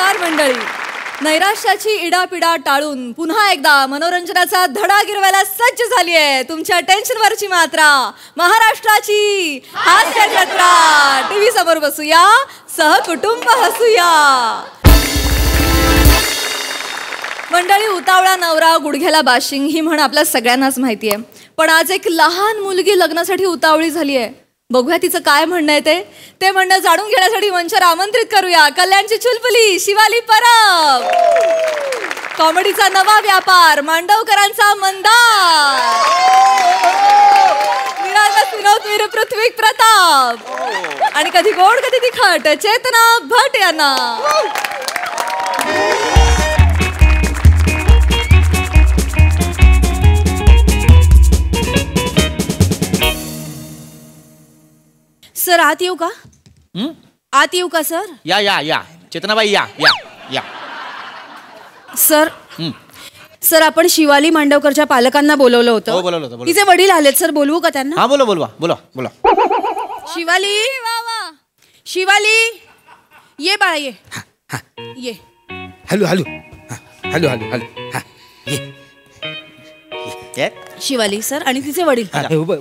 नमस्कार मंडळी. नैराश्याची इडापिडा टाळून पुन्हा एकदा मनोरंजनाचा धडा गिरवायला सज्ज झाली आहे तुमच्या टेन्शनवरची मात्रा महाराष्ट्राची हास्य जत्रा. टीव्ही समोर बसूया, सहकुटुंब हसूया. मंडळी, उतावळा नवरा गुडघ्याला बाशिंग ही म्हण आपल्या सगळ्यांनाच माहिती आहे. पण आज एक लहान मुलगी लग्नासाठी उतावळी झाली आहे. बघूया तिचं काय म्हणणं आहे ते म्हणणं जाणून घेण्यासाठी मंचावर आमंत्रित करूया कल्याणची चुलबुली शिवाली परब. कॉमेडीचा नवा व्यापार मांडवकरांचा मंदार. निरागस विनोदवीर पृथ्वी प्रताप आणि कधी गोड कधी तिखट चेतना भट यांना. सर आत येऊ का? आत येऊ का सर? या या या चेतनाबाई या या या. सर सर आपण शिवाली मांडवकरच्या पालकांना बोलवलं होतं. हो बोलवलं होतं. तिचे वडील आलेत सर, बोलवू का त्यांना? हा बोला बोलवा बोला बोला. शिवाली शिवाली ये बाळा ये ये. Hello hello hello hello hello हा ये. शिवाली सर आणि तिचे वडील.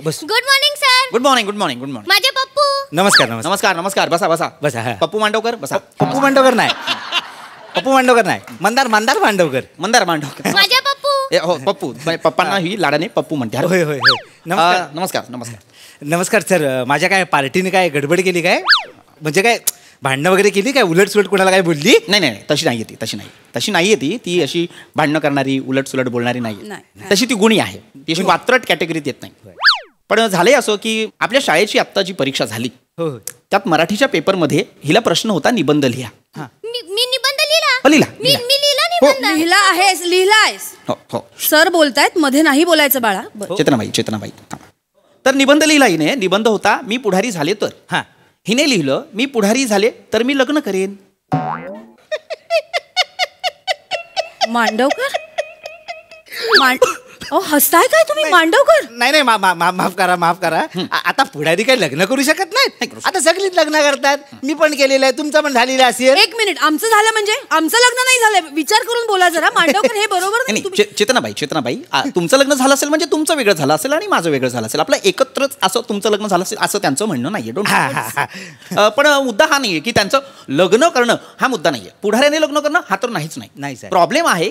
बस. Good morning sir. Good morning good morning good morning. माझे पप्पू. नमस्कार नमस्कार नमस्कार नमस्कार. बसा बसा बसा. पप्पू मांडवकर बसा. पप्पू मांडवकर नाही, पप्पू मांडवकर नाही, मंदार मंदार मांडवकर. मंदार मांडवकर. माझे पप्पू. हो पप्पू. पप्पांना ही लाडाने पप्पू म्हणते. होय होय होय. नमस्कार नमस्कार नमस्कार. नमस्कार सर. माझ्या काय पार्टीने काय गडबड केली काय? म्हणजे काय भांडणं वगैरे केली काय? उलटसुलट कोणाला काय बोलली? नाही नाही तशी नाही ती तशी नाहीये ती अशी भांडणं करणारी उलटसुलट बोलणारी नाही. तशी ती गुणी आहे. ती अशी वात्रट कॅटेगरीत येत नाही. पण झालंय असं की आपल्या शाळेची आत्ता जी परीक्षा झाली त्यात मराठीच्या पेपरमध्ये हिला प्रश्न होता निबंध लिहा. मी निबंध लिहिला. लिहिला मी लिहिला निबंध. लिहिला आहेस लिहिलायस. हो हो. सर बोलतायत मध्ये नाही बोलायचं बाळा. चेतनाबाई तर निबंध लिहिला हिने. निबंध होता मी पुढारी झाले तर. हा हिने लिहिलं मी पुढारी झाले तर मी लग्न करेन. मांडवकर हसताय काय तुम्ही? मांडवकर नाही नाही माफ करा माफ करा. आता पुढारी काही लग्न करू शकत नाहीत. आता सगळीच लग्न करतात. मी पण केलेलं आहे, तुमचं पण झालेलं असेल. एक मिनिट, आमचं झालं म्हणजे? आमचं लग्न नाही झालंय. विचार करून बोला जरा. मांडवकर हे बरोबर नाही. चेतनाबाई तुमचं लग्न झालं असेल म्हणजे तुमचं वेगळं झालं असेल आणि माझं वेगळं झालं असेल. आपलं एकत्रच असं तुमचं लग्न झालं असेल असं त्यांचं म्हणणं नाहीये. पण मुद्दा हा नाहीये की त्यांचं लग्न करणं हा मुद्दा नाहीये. पुढाऱ्याने लग्न करणं हा तर नाहीच नाही. प्रॉब्लेम आहे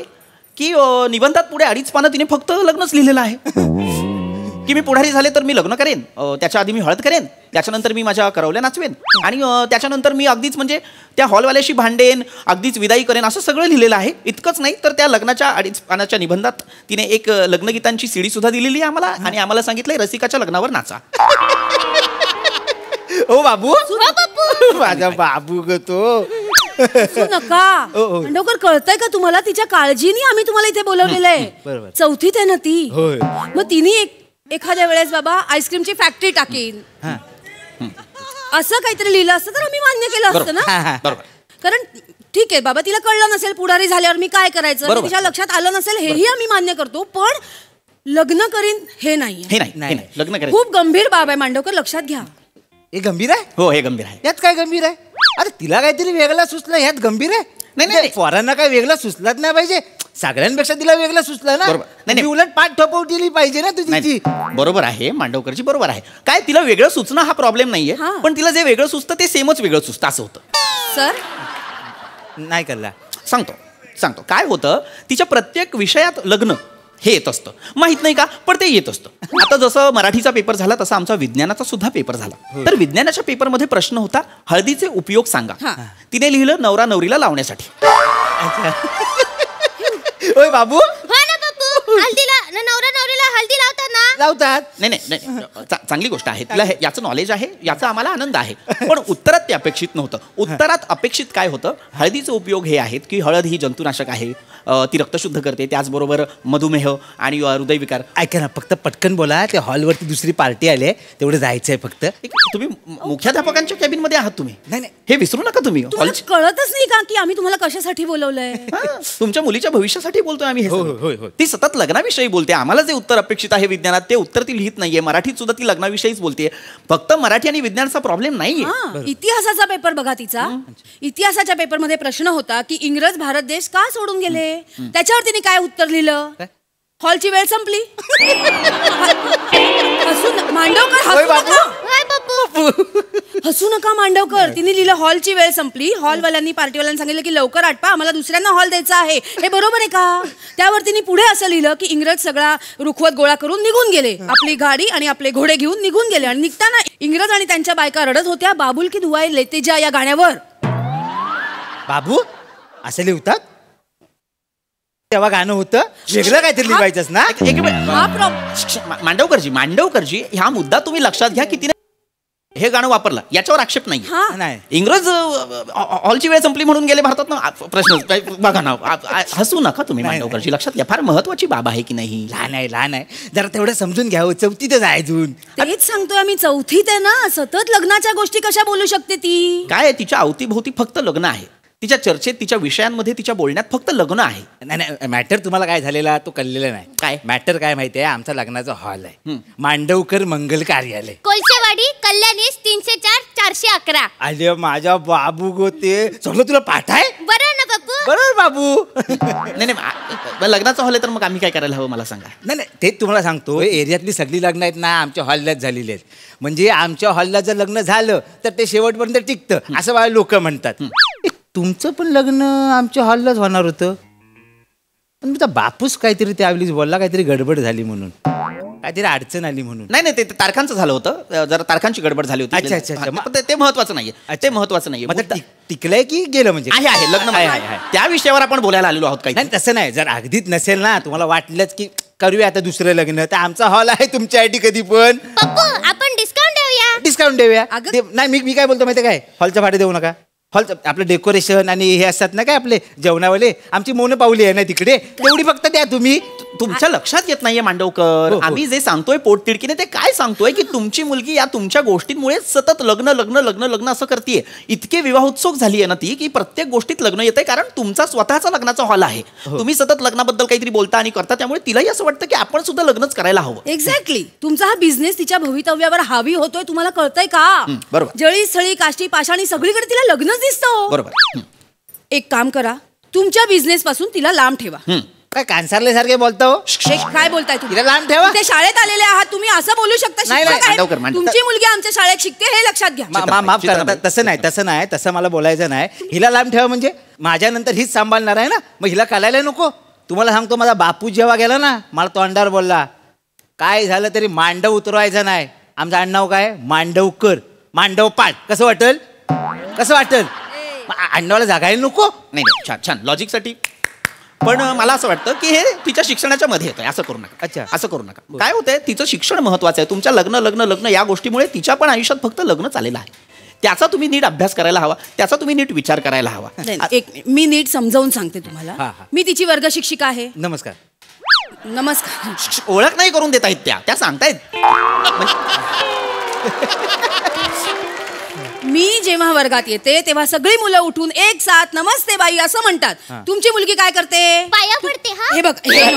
की निबंधात पुढे 2.5 पानं तिने फक्त लग्नच लिहिलेलं आहे. की मी पुढारी झाले तर मी लग्न करेन, त्याच्या आधी मी हळद करेन, त्याच्यानंतर मी माझ्या करवल्या नाचवेन आणि त्याच्यानंतर मी अगदीच म्हणजे त्या हॉलवाल्याशी भांडेन, अगदीच विदाई करेन असं सगळं लिहिलेलं आहे. इतकंच नाही तर त्या लग्नाच्या 2.5 पानाच्या निबंधात तिने एक लग्नगीतांची सीडी सुद्धा दिलेली आहे आम्हाला आणि आम्हाला सांगितलंय रसिकाच्या लग्नावर नाचा. ओ बाबू माझा बाबू ग तो. नका मांडवकर, कळतंय का तुम्हाला? तिच्या काळजीने आम्ही तुम्हाला इथे बोलवलेलं आहे. चौथीत आहे ना ती. मग तिने एखाद्या वेळेस बाबा आईस्क्रीमची फॅक्टरी टाकीन असं काहीतरी लिहिलं असतं तर आम्ही मान्य केलं असतं ना. कारण ठीक आहे बाबा, तिला कळलं नसेल पुढारी झाल्यावर मी काय करायचं, तिच्या लक्षात आलं नसेल हेही आम्ही मान्य करतो. पण लग्न करीन हे नाही. लग्न करेन खूप गंभीर बाब आहे मांडवकर, लक्षात घ्या. हे गंभीर आहे? हो हे गंभीर आहे. यात काय गंभीर आहे? अरे तिला काहीतरी वेगळं सुचलं, ह्यात गंभीर आहे? नाही पोरांना काय वेगळं सुचलंच नाही पाहिजे. सगळ्यांपेक्षा तिला वेगळं सुचलं ना. नाही उलट पाठ ठोपवली पाहिजे ना तुझी. बरोबर आहे मांडवकरची, बरोबर आहे. काय तिला वेगळं सुचणं हा प्रॉब्लेम नाहीये, पण तिला जे वेगळं सुचतं ते सेमच वेगळं सुचतं असं होतं. सर नाही कळला. सांगतो काय होतं, तिच्या प्रत्येक विषयात लग्न हे येत असतं. माहित नाही का, पण ते येत असतं. आता जसं मराठीचा पेपर झाला तसा आमचा विज्ञानाचा सुद्धा पेपर झाला. तर विज्ञानाच्या पेपरमध्ये प्रश्न होता हळदीचे उपयोग सांगा. तिने लिहिलं नवरा नवरीला लावण्यासाठी. ओय बाबू. हो ना पप्पू, हल्दीला नवरा नवरीला हल्दी लावतात ना. लावतात. नाही चांगली गोष्ट आहे. तिला याचं नॉलेज आहे, याचा आम्हाला आनंद आहे. पण उत्तरात ते अपेक्षित नव्हतं. उत्तरात अपेक्षित काय होतं, हळदीचे उपयोग हे आहेत की हळद ही जंतुनाशक आहे, ती रक्तशुद्ध करते, त्याचबरोबर मधुमेह आणि हृदयविकार. ऐका ना, फक्त पटकन बोला. त्या हॉलवरती दुसरी पार्टी आली आहे, तेवढं जायचंय फक्त. तुम्ही मुख्याध्यापकांच्या कॅबिन मध्ये आहात तुम्ही. नाही हे विसरू नका तुम्ही. कळतच नाही का की आम्ही तुम्हाला कशासाठी बोलवलंय? तुमच्या मुलीच्या भविष्यासाठी बोलतोय आम्ही. ती सतत लग्नाविषयी बोलते. आम्हाला जे उत्तर अपेक्षित आहे विज्ञानात ते उत्तर ती लिहित नाहीये. मराठीत सुद्धा ती लग्नाविषयीच बोलते. फक्त मराठी आणि विज्ञानाचा प्रॉब्लेम नाहीये. इतिहासाचा पेपर बघा तिचा. इतिहासाच्या पेपरमध्ये प्रश्न होता की इंग्रज भारत देश का सोडून गेले. त्याच्यावर तिने काय उत्तर लिहिलं. हॉलची वेळ संपली. हसू नका मांडवकर. तिने लिहिलं हॉलची वेळ संपली. हॉलवाल्यांनी पार्टीवाल्यांनी सांगितलं की लवकर आटपा, आम्हाला दुसऱ्यांना हॉल द्यायचा आहे. हे बरोबर आहे का. त्यावर तिने पुढे असं लिहिलं की इंग्रज सगळा रुखवत गोळा करून निघून गेले. आपली गाडी आणि आपले घोडे घेऊन निघून गेले. आणि निघताना इंग्रज आणि त्यांच्या बायका रडत होत्या बाबुल की दुआई लेते जा या गाण्यावर. बाबू असं लिहतात. तेव्हा गाणं होतं वेगळं काहीतरी लिहायचंच ना. मांडवकरजी हा मुद्दा तुम्ही लक्षात घ्या की तिने हे गाणं वापरलं याच्यावर आक्षेप नाही. इंग्रज हॉलची वेळ संपली म्हणून गेले भारतात ना. प्रश्न बघा ना. हसू नका तुम्ही मांडवकरजी. लक्षात घ्या फार महत्वाची बाब आहे की नाही. लहान आहे जरा तेवढं समजून घ्यावं. चौथीतच आहे अजून. तेच सांगतोय आम्ही चौथीत आहे ना. सतत लग्नाच्या गोष्टी कशा बोलू शकते ती. काय तिच्या अवतीभोवती फक्त लग्न आहे. तिच्या चर्चेत तिच्या विषयांमध्ये तिच्या बोलण्यात फक्त लग्न आहे. नाही मॅटर तुम्हाला काय झालेला तो कळलेला नाही. काय मॅटर काय माहितीये. आमचा लग्नाचा हॉल आहे मांडवकर मंगल कार्यालय कोळशेवाडी कल्याणी 304-411. अरे माझ्या बाबू गोते सगळं तुला पाठ आहे. बरं ना बापू. बरोबर बाबू. नाही लग्नाचा हॉल आहे तर मग आम्ही काय करायला हवं मला सांगा. नाही तेच तुम्हाला सांगतो. एरियातली सगळी लग्न आहेत ना आमच्या हॉललाच झालेली आहेत. म्हणजे आमच्या हॉलला जर लग्न झालं तर ते शेवटपर्यंत टिकतं असं मला लोक म्हणतात. तुमचं पण लग्न आमच्या हॉललाच होणार होतं. पण तुझा बापूस काहीतरी त्यावेळी बोलला काहीतरी गडबड झाली म्हणून. काहीतरी अडचण आली म्हणून. नाही ते तारखांचं झालं होतं. जरा तारखांची गडबड झाली होती. अच्छा. ते महत्वाचं नाहीये. ते महत्वाचं नाहीये. टिकलंय की गेलं म्हणजे आहे लग्न आहे. त्या विषयावर आपण बोलायला आलेलो आहोत. काही नाही तसं नाही. जर अगदीच नसेल ना तुम्हाला वाटलंच की करूया आता दुसरं लग्न तर आमचा हॉल आहे तुमच्यासाठी कधी पण. आपण डिस्काउंट देऊया. नाही मी काय बोलतो माहिती काय. हॉलचं भाडे देऊ नका. हॉलचं आपलं डेकोरेशन आणि हे असतात ना काय आपले जेवणावाले आमची मोन पावली आहे ना तिकडे तेवढी फक्त द्या तुम्ही. तुमच्या लक्षात येत नाहीये मांडवकर. आम्ही जे सांगतोय पोटतिडकीने ते काय सांगतोय की तुमची मुलगी या तुमच्या गोष्टींमुळे सतत लग्न असं करतीये. इतके विवाहोत्सुक झाली आहे ना ती की प्रत्येक गोष्टीत लग्न येतंय. कारण तुमचा स्वतःचा लग्नाचा हॉल आहे. तुम्ही सतत लग्नाबद्दल काहीतरी बोलता आणि करता. त्यामुळे तिलाही असं वाटतं की आपण सुद्धा लग्नच करायला हवं. एक्झॅक्टली. तुमचा हा बिझनेस तिच्या भवितव्यावर हावी होतोय. तुम्हाला कळतंय का. बरोबर. जळी स्थळी काष्टी पाषाणी सगळीकडे तिला लग्नच दिसतं. बरोबर. एक काम करा तुमच्या बिझनेस पासून तिला लांब ठेवा. काय कांसारले सारखे बोलता हो. काय बोलताय तुम्ही. लांब ठेवा. ते शाळेत आलेले आहात तुम्ही असं बोलू शकता. तुमची मुलगी आमच्या शाळेत शिकते हे लक्षात घ्या. माफ करा. तसं नाही तसं मला बोलायचं नाही. हिला लांब ठेवा म्हणजे माझ्यानंतर हीच सांभाळणार आहे ना. मग हिला कळायला नको. तुम्हाला सांगतो माझा बापू जेव्हा गेला ना मला तोंडावर बोलला काय झालं तरी मांडव उतरवायचं नाही. आमचं आडनाव काय मांडवकर. मांडव पाठ कसं वाटेल आडनावाला जागायला नको. नाही छान लॉजिकसाठी. पण मला असं वाटतं की हे तिच्या शिक्षणाच्या मध्ये येतंय. असं करू नका. अच्छा असं करू नका. काय होतंय तिचं शिक्षण महत्वाचं आहे. तुमच्या लग्न या गोष्टीमुळे तिच्या पण आयुष्यात फक्त लग्न चाललेलं आहे. त्याचा तुम्ही नीट अभ्यास करायला हवा. त्याचा तुम्ही नीट विचार करायला हवा. मी नीट समजावून सांगते तुम्हाला. मी तिची वर्ग शिक्षिका आहे. नमस्कार. ओळख नाही करून देत आहेत त्या सांगतायत. मी जेव्हा वर्गात येते तेव्हा सगळी मुलं उठून एक साथ नमस्ते बाई असं म्हणतात. तुमची मुलगी काय करते. पाया पडते. हे बघ हे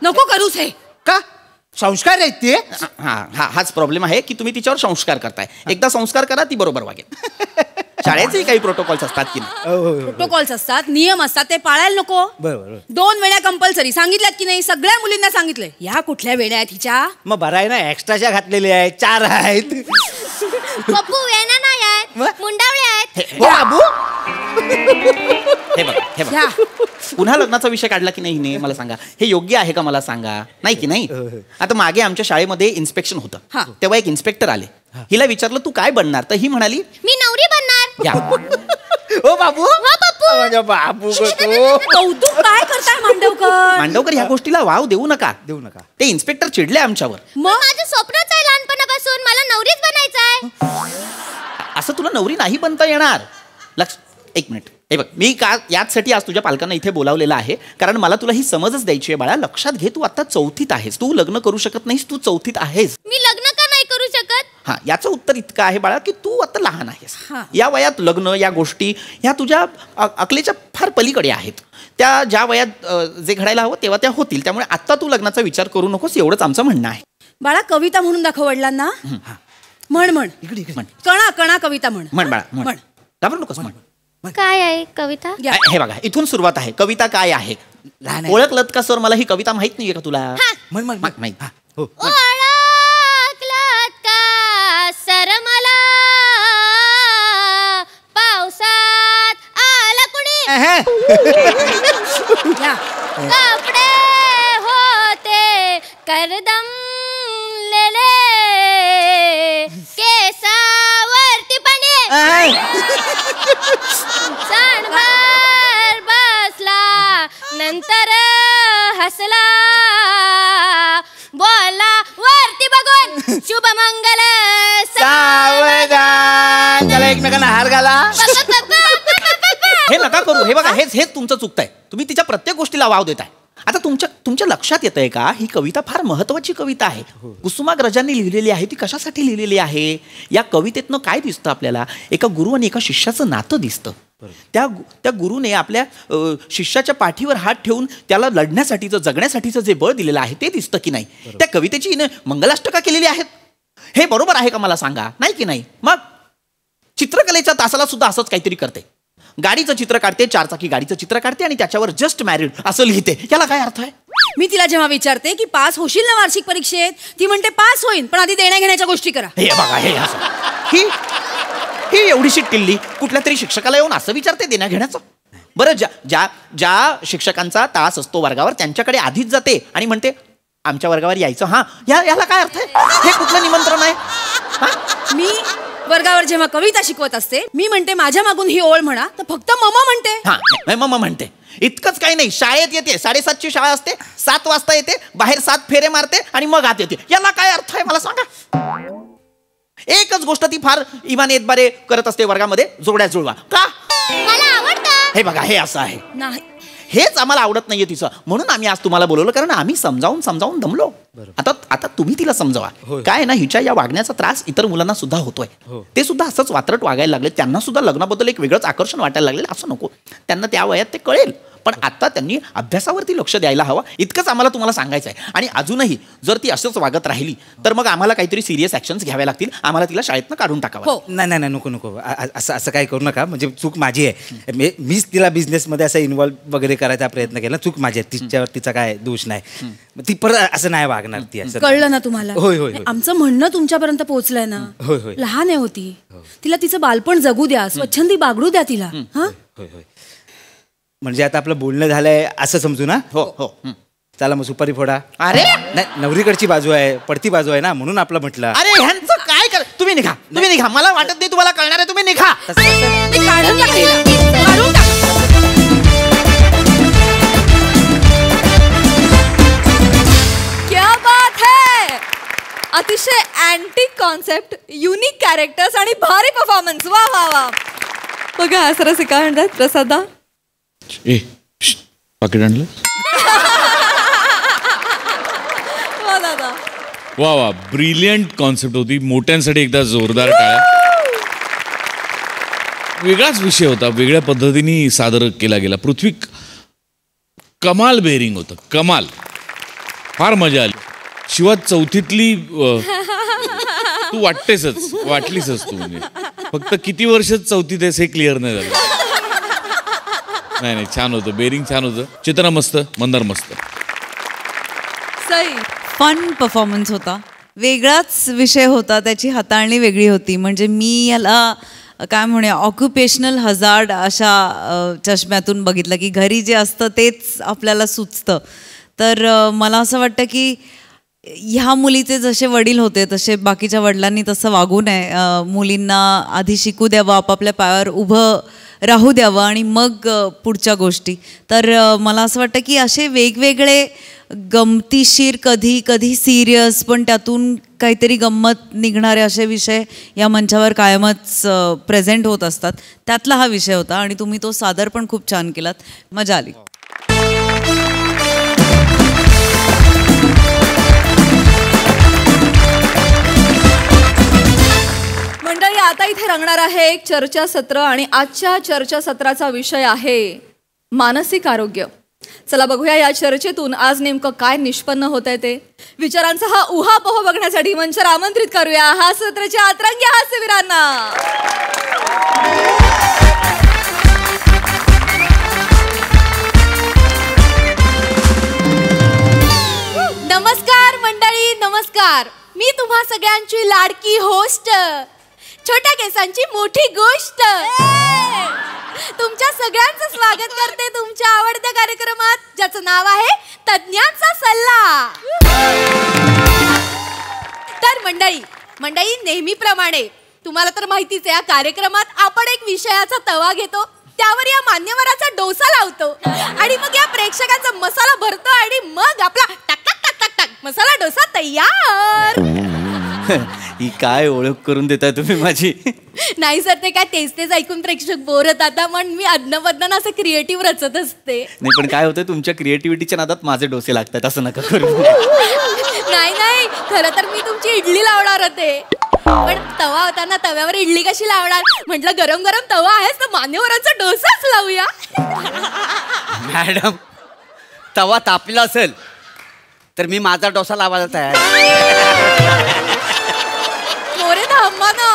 नको करूस हे का संस्कार आहेत ते. हाच प्रॉब्लेम आहे की तुम्ही तिच्यावर संस्कार करताय. एकदा संस्कार करा ती बरोबर वागेल. शाळेचे काही प्रोटोकॉल्स असतात की नाही. प्रोटोकॉल्स असतात नियम असतात ते पाळायला नको. बरोबर. 2 वेळा कंपल्सरी सांगितल्यात की नाही. सगळ्या मुलींना सांगितलंय. ह्या कुठल्या वेळा आहेत हिच्या. मग बरं आहे ना एक्स्ट्राच्या घातलेल्या आहेत 4 आहेत. पप्पू वेणा नाही आहेत मुंडावळे आहेत. बाबू हे बघा पुन्हा लग्नाचा विषय काढला की नाही मला सांगा. हे योग्य आहे का मला सांगा. नाही की नाही. आता मागे आमच्या शाळेमध्ये इन्स्पेक्शन होतं. तेव्हा एक इन्स्पेक्टर आले. हिला विचारलं तू काय बनणार तर ही म्हणाली मी नवरी बनणार. ओ बाबू माझ्या बाबू कौतुक काय करताय मांडवकर ह्या गोष्टीला वाव देऊ नका. ते इन्स्पेक्टर चिडले आमच्यावर. मग माझं स्वप्नच आहे लहानपणापासून मला नवरीच बनायचंय. असं तुला नवरी नाही बनता येणार. एक मिनिट. हे बघ मी का याचसाठी आज तुझ्या पालकांना इथे बोलावलेलं आहे कारण मला तुला ही समजच द्यायची आहे बाळा. लक्षात घे तू आता 4थीत आहेस. तू लग्न करू शकत नाहीस. तू 4थीत आहेस. मी लग्न का नाही करू शकत. हा, याचं उत्तर इतकं आहे बाळा की तू आता लहान आहेस. हा. या वयात लग्न या गोष्टी ह्या तुझ्या अकलेच्या फार पलीकडे आहेत. त्या ज्या वयात जे घडायला हवं तेव्हा त्या होतील. त्यामुळे आता तू लग्नाचा विचार करू नकोस, एवढंच आमचं म्हणणं आहे. बाळा कविता म्हणून दाखव वडिलांना. म्हण म्हण इकडे इकडे म्हण कणा कणा कविता म्हण. म्हण बाळा म्हण. म्हण. घाबरू नकोस म्हण. काय आहे कविता? या. हे बघा इथून सुरुवात आहे. कविता काय आहे लहान आहे. ओळखलत का सर? मला ही कविता माहित नाहीये का तुला? म्हण म्हण म्हण. माहित. हो ओळखलात का सर मला पावसात आला कुणी? या. कपडे होते करदमलेले केसावरती पाणी क्षणभर बसला नंतर हसला बोलला वरती बघून शुभमंगल सावधान. चला एकमेकांना हार घाला. हे नका करू. हे बघा हेच तुमचं चुकतंय. तुम्ही तिच्या प्रत्येक गोष्टीला वाव देताय. आता तुमच्या लक्षात येतंय का ही कविता फार महत्वाची कविता आहे. कुसुमाग्रजांनी लिहिलेली आहे. ती कशासाठी लिहिलेली आहे? या कवितेतनं काय दिसतं आपल्याला? एका गुरु आणि एका शिष्याचं नातं दिसतं. त्या गुरुने आपल्या शिष्याच्या पाठीवर हात ठेवून त्याला लढण्यासाठीचं जगण्यासाठीचं जे बळ दिलेलं आहे ते दिसतं की नाही? त्या कवितेची हिने मंगलाष्टका केलेली आहेत. हे बरोबर आहे का मला सांगा? नाही की नाही? मग चित्रकलेच्या तासाला सुद्धा असंच काहीतरी करते. गाडीचं चित्र काढते, 4 चाकी गाडीचं चित्र काढते आणि त्याच्यावर जस्ट मॅरिड असं लिहिते. याला काय अर्थ आहे? मी तिला जेव्हा विचारते की पास होशील ना वार्षिक परीक्षेत, ती म्हणते पास होईन पण आधी देण्या घेण्याच्या गोष्टी करा. हे बघा हे असं ही एवढीशी टिल्ली कुठल्या तरी शिक्षकाला येऊन असं विचारते देण्या घेण्याचं. बरं ज्या शिक्षकांचा तास असतो वर्गावर त्यांच्याकडे आधीच जाते आणि म्हणते आमच्या वर्गावर यायचं. हा याला काय अर्थ आहे? हे कुठलं निमंत्रण आहे? मी वर्गावर जेव्हा कविता शिकवत असते मी म्हणते माझ्या मागून ही ओळ म्हणा, तर फक्त ममा म्हणते. हा मम्मा म्हणते. इतकंच काही नाही. शाळेत येते 7:30ची शाळा असते, 7 वाजता येते, बाहेर 7 फेरे मारते आणि मग आत येते. याला काय अर्थ आहे मला सांगा? एकच गोष्ट ती फार इमाने एतबारे करत असते वर्गामध्ये, जोड्या जुळवा. का? मला आवडतं. हे बघा हे असं आहे. नाही हेच आम्हाला आवडत नाहीये तिचं. म्हणून आम्ही आज तुम्हाला बोलवलं कारण आम्ही समजावून दमलो. आता तुम्ही तिला समजावा. काय ना हिच्या या वागण्याचा त्रास इतर मुलांना सुद्धा होतोय. ते सुद्धा असंच वात्रट वागायला लागले. त्यांना सुद्धा लग्नाबद्दल एक वेगळंच आकर्षण वाटायला लागले. असं नको. त्यांना त्या वयात ते कळेल. पण आता त्यांनी अभ्यासावरती लक्ष द्यायला हवं. इतकंच आम्हाला तुम्हाला सांगायचं आहे. आणि अजूनही जर ती असंच वागत राहिली तर मग आम्हाला काहीतरी सिरियस ऍक्शन्स घ्याव्या लागतील. आम्हाला तिला शाळेतनं काढून टाकावं. नाही नको असं काही करू नका. म्हणजे चूक माझी आहे. मीच तिला बिझनेसमध्ये असं इन्व्हॉल्व वगैरे करायचा प्रयत्न केला. चूक माझी आहे. तिच्यावर तिचा काय दोष नाही. ती परत असं नाही वागणार. ती असं कळलं ना तुम्हाला? होय. आमचं म्हणणं तुमच्यापर्यंत पोहोचलंय ना? होय. लहान आहे होती. तिला तिचं बालपण जगू द्या, स्वच्छंदी बागडू द्या तिला. हा होय. म्हणजे आता आपलं बोलणं झालंय असं समजू ना? हो. चला मग सुपारी फोडा. अरे नाही नवरीकडची बाजू आहे, पडती बाजू आहे ना, म्हणून आपलं म्हटलं. अरे ह्यांचं काय कर. तुम्ही निघा. मला वाटत नाही तुम्हाला कळणार आहे. तुम्ही निघा. ते काढून टाका तिला. काढून टाका. क्या बात है. अतिशय अँटिक कॉन्सेप्ट, युनिक कॅरेक्टर्स आणि भारी परफॉर्मन्स. वा वा वा. बघा हा सरस काय म्हणतात प्रसादा. पाकिट आणलं. वा दादा. वा ब्रिलियंट कॉन्सेप्ट होती. मोठ्यांसाठी एकदा जोरदार टाळ्या. वेगळाच विषय होता. वेगळ्या पद्धतीने सादर केला गेला. पृथ्वी कमाल बेरिंग होतं. कमाल. फार मजा आली. शिवाय चौथीतली तू वाटलीसच तू. म्हणजे फक्त किती वर्ष चौथीत आहेस हे क्लिअर नाही झालं. नाही छान होतं. बेरिंग छान होतं. चित्रा मस्त, मंदार मस्त. सई. फन परफॉर्मन्स होता. वेगळाच विषय होता. त्याची हाताळणी वेगळी होती. म्हणजे मी याला काय म्हणूया ऑक्युपेशनल हजार्ड अशा चष्म्यातून बघितलं की घरी जे असतं तेच आपल्याला सुचतं. तर मला असं वाटतं की ह्या मुलीचे जसे वडील होते तसे बाकीच्या वडिलांनी तसं वागू नये. मुलींना आधी शिकू द्यावं, आपापल्या पायावर उभं राहू द्यावं आणि मग पुढच्या गोष्टी. तर मला असं वाटतं की असे वेगवेगळे गमतीशीर, कधी सिरियस पण त्यातून काहीतरी गंमत निघणारे असे विषय या मंचावर कायमच प्रेझेंट होत असतात. त्यातला हा विषय होता आणि तुम्ही तो सादर पण खूप छान केलात. मजा आली. आता इथे रंगणार आहे एक चर्चासत्र आणि आजच्या चर्चासत्राचा विषय आहे मानसिक आरोग्य. चला बघूया या चर्चेतून आज नेमकं काय निष्पन्न होत आहे ते. विचारांचा हा उहापोह बघण्यासाठी मंचावर आमंत्रित करूया हास्यसत्राच्या अतरंगी हास्यवीरांना. नमस्कार मंडळी, नमस्कार. मी तुम्हा सगळ्यांची लाडकी होस्ट, छोट्या केसांची मोठी गोष्ट. तुमच्या सगळ्यांचं स्वागत करते तुमच्या आवडत्या कार्यक्रमात, ज्याचं नाव आहे तज्ञांचा सल्ला. तर मंडळी नेहमीप्रमाणे तुम्हाला तर माहितीच आहे, या कार्यक्रमात आपण एक विषयाचा तवा घेतो, त्यावर या मान्यवराचा डोसा लावतो आणि मग या प्रेक्षकांचा मसाला भरतो आणि मग आपला टक टक टक टक टक मसाला डोसा तयार. ही काय ओळख करून देताय तुम्ही माझी. नाही सर, ते काय तेच ऐकून प्रेक्षक बोर होतात, पण मी अदनबदन असं क्रिएटिव्ह रचत असते. नाही पण काय होतं, तुमच्या क्रिएटिव्हिटीच्या नादात माझे डोसे लागतात, असं नका करू. नाही, खरं तर मी तुमची इडली लावणार होते, पण तवा होता ना, तव्यावर इडली कशी लावणार, म्हटलं गरम गरम तवा आहेस तर मान्यवरांचा डोसाच लावूया. मॅडम, तवा तापला असेल तर मी माझा डोसा लावायला तयार आहे. मोरे थांबा ना,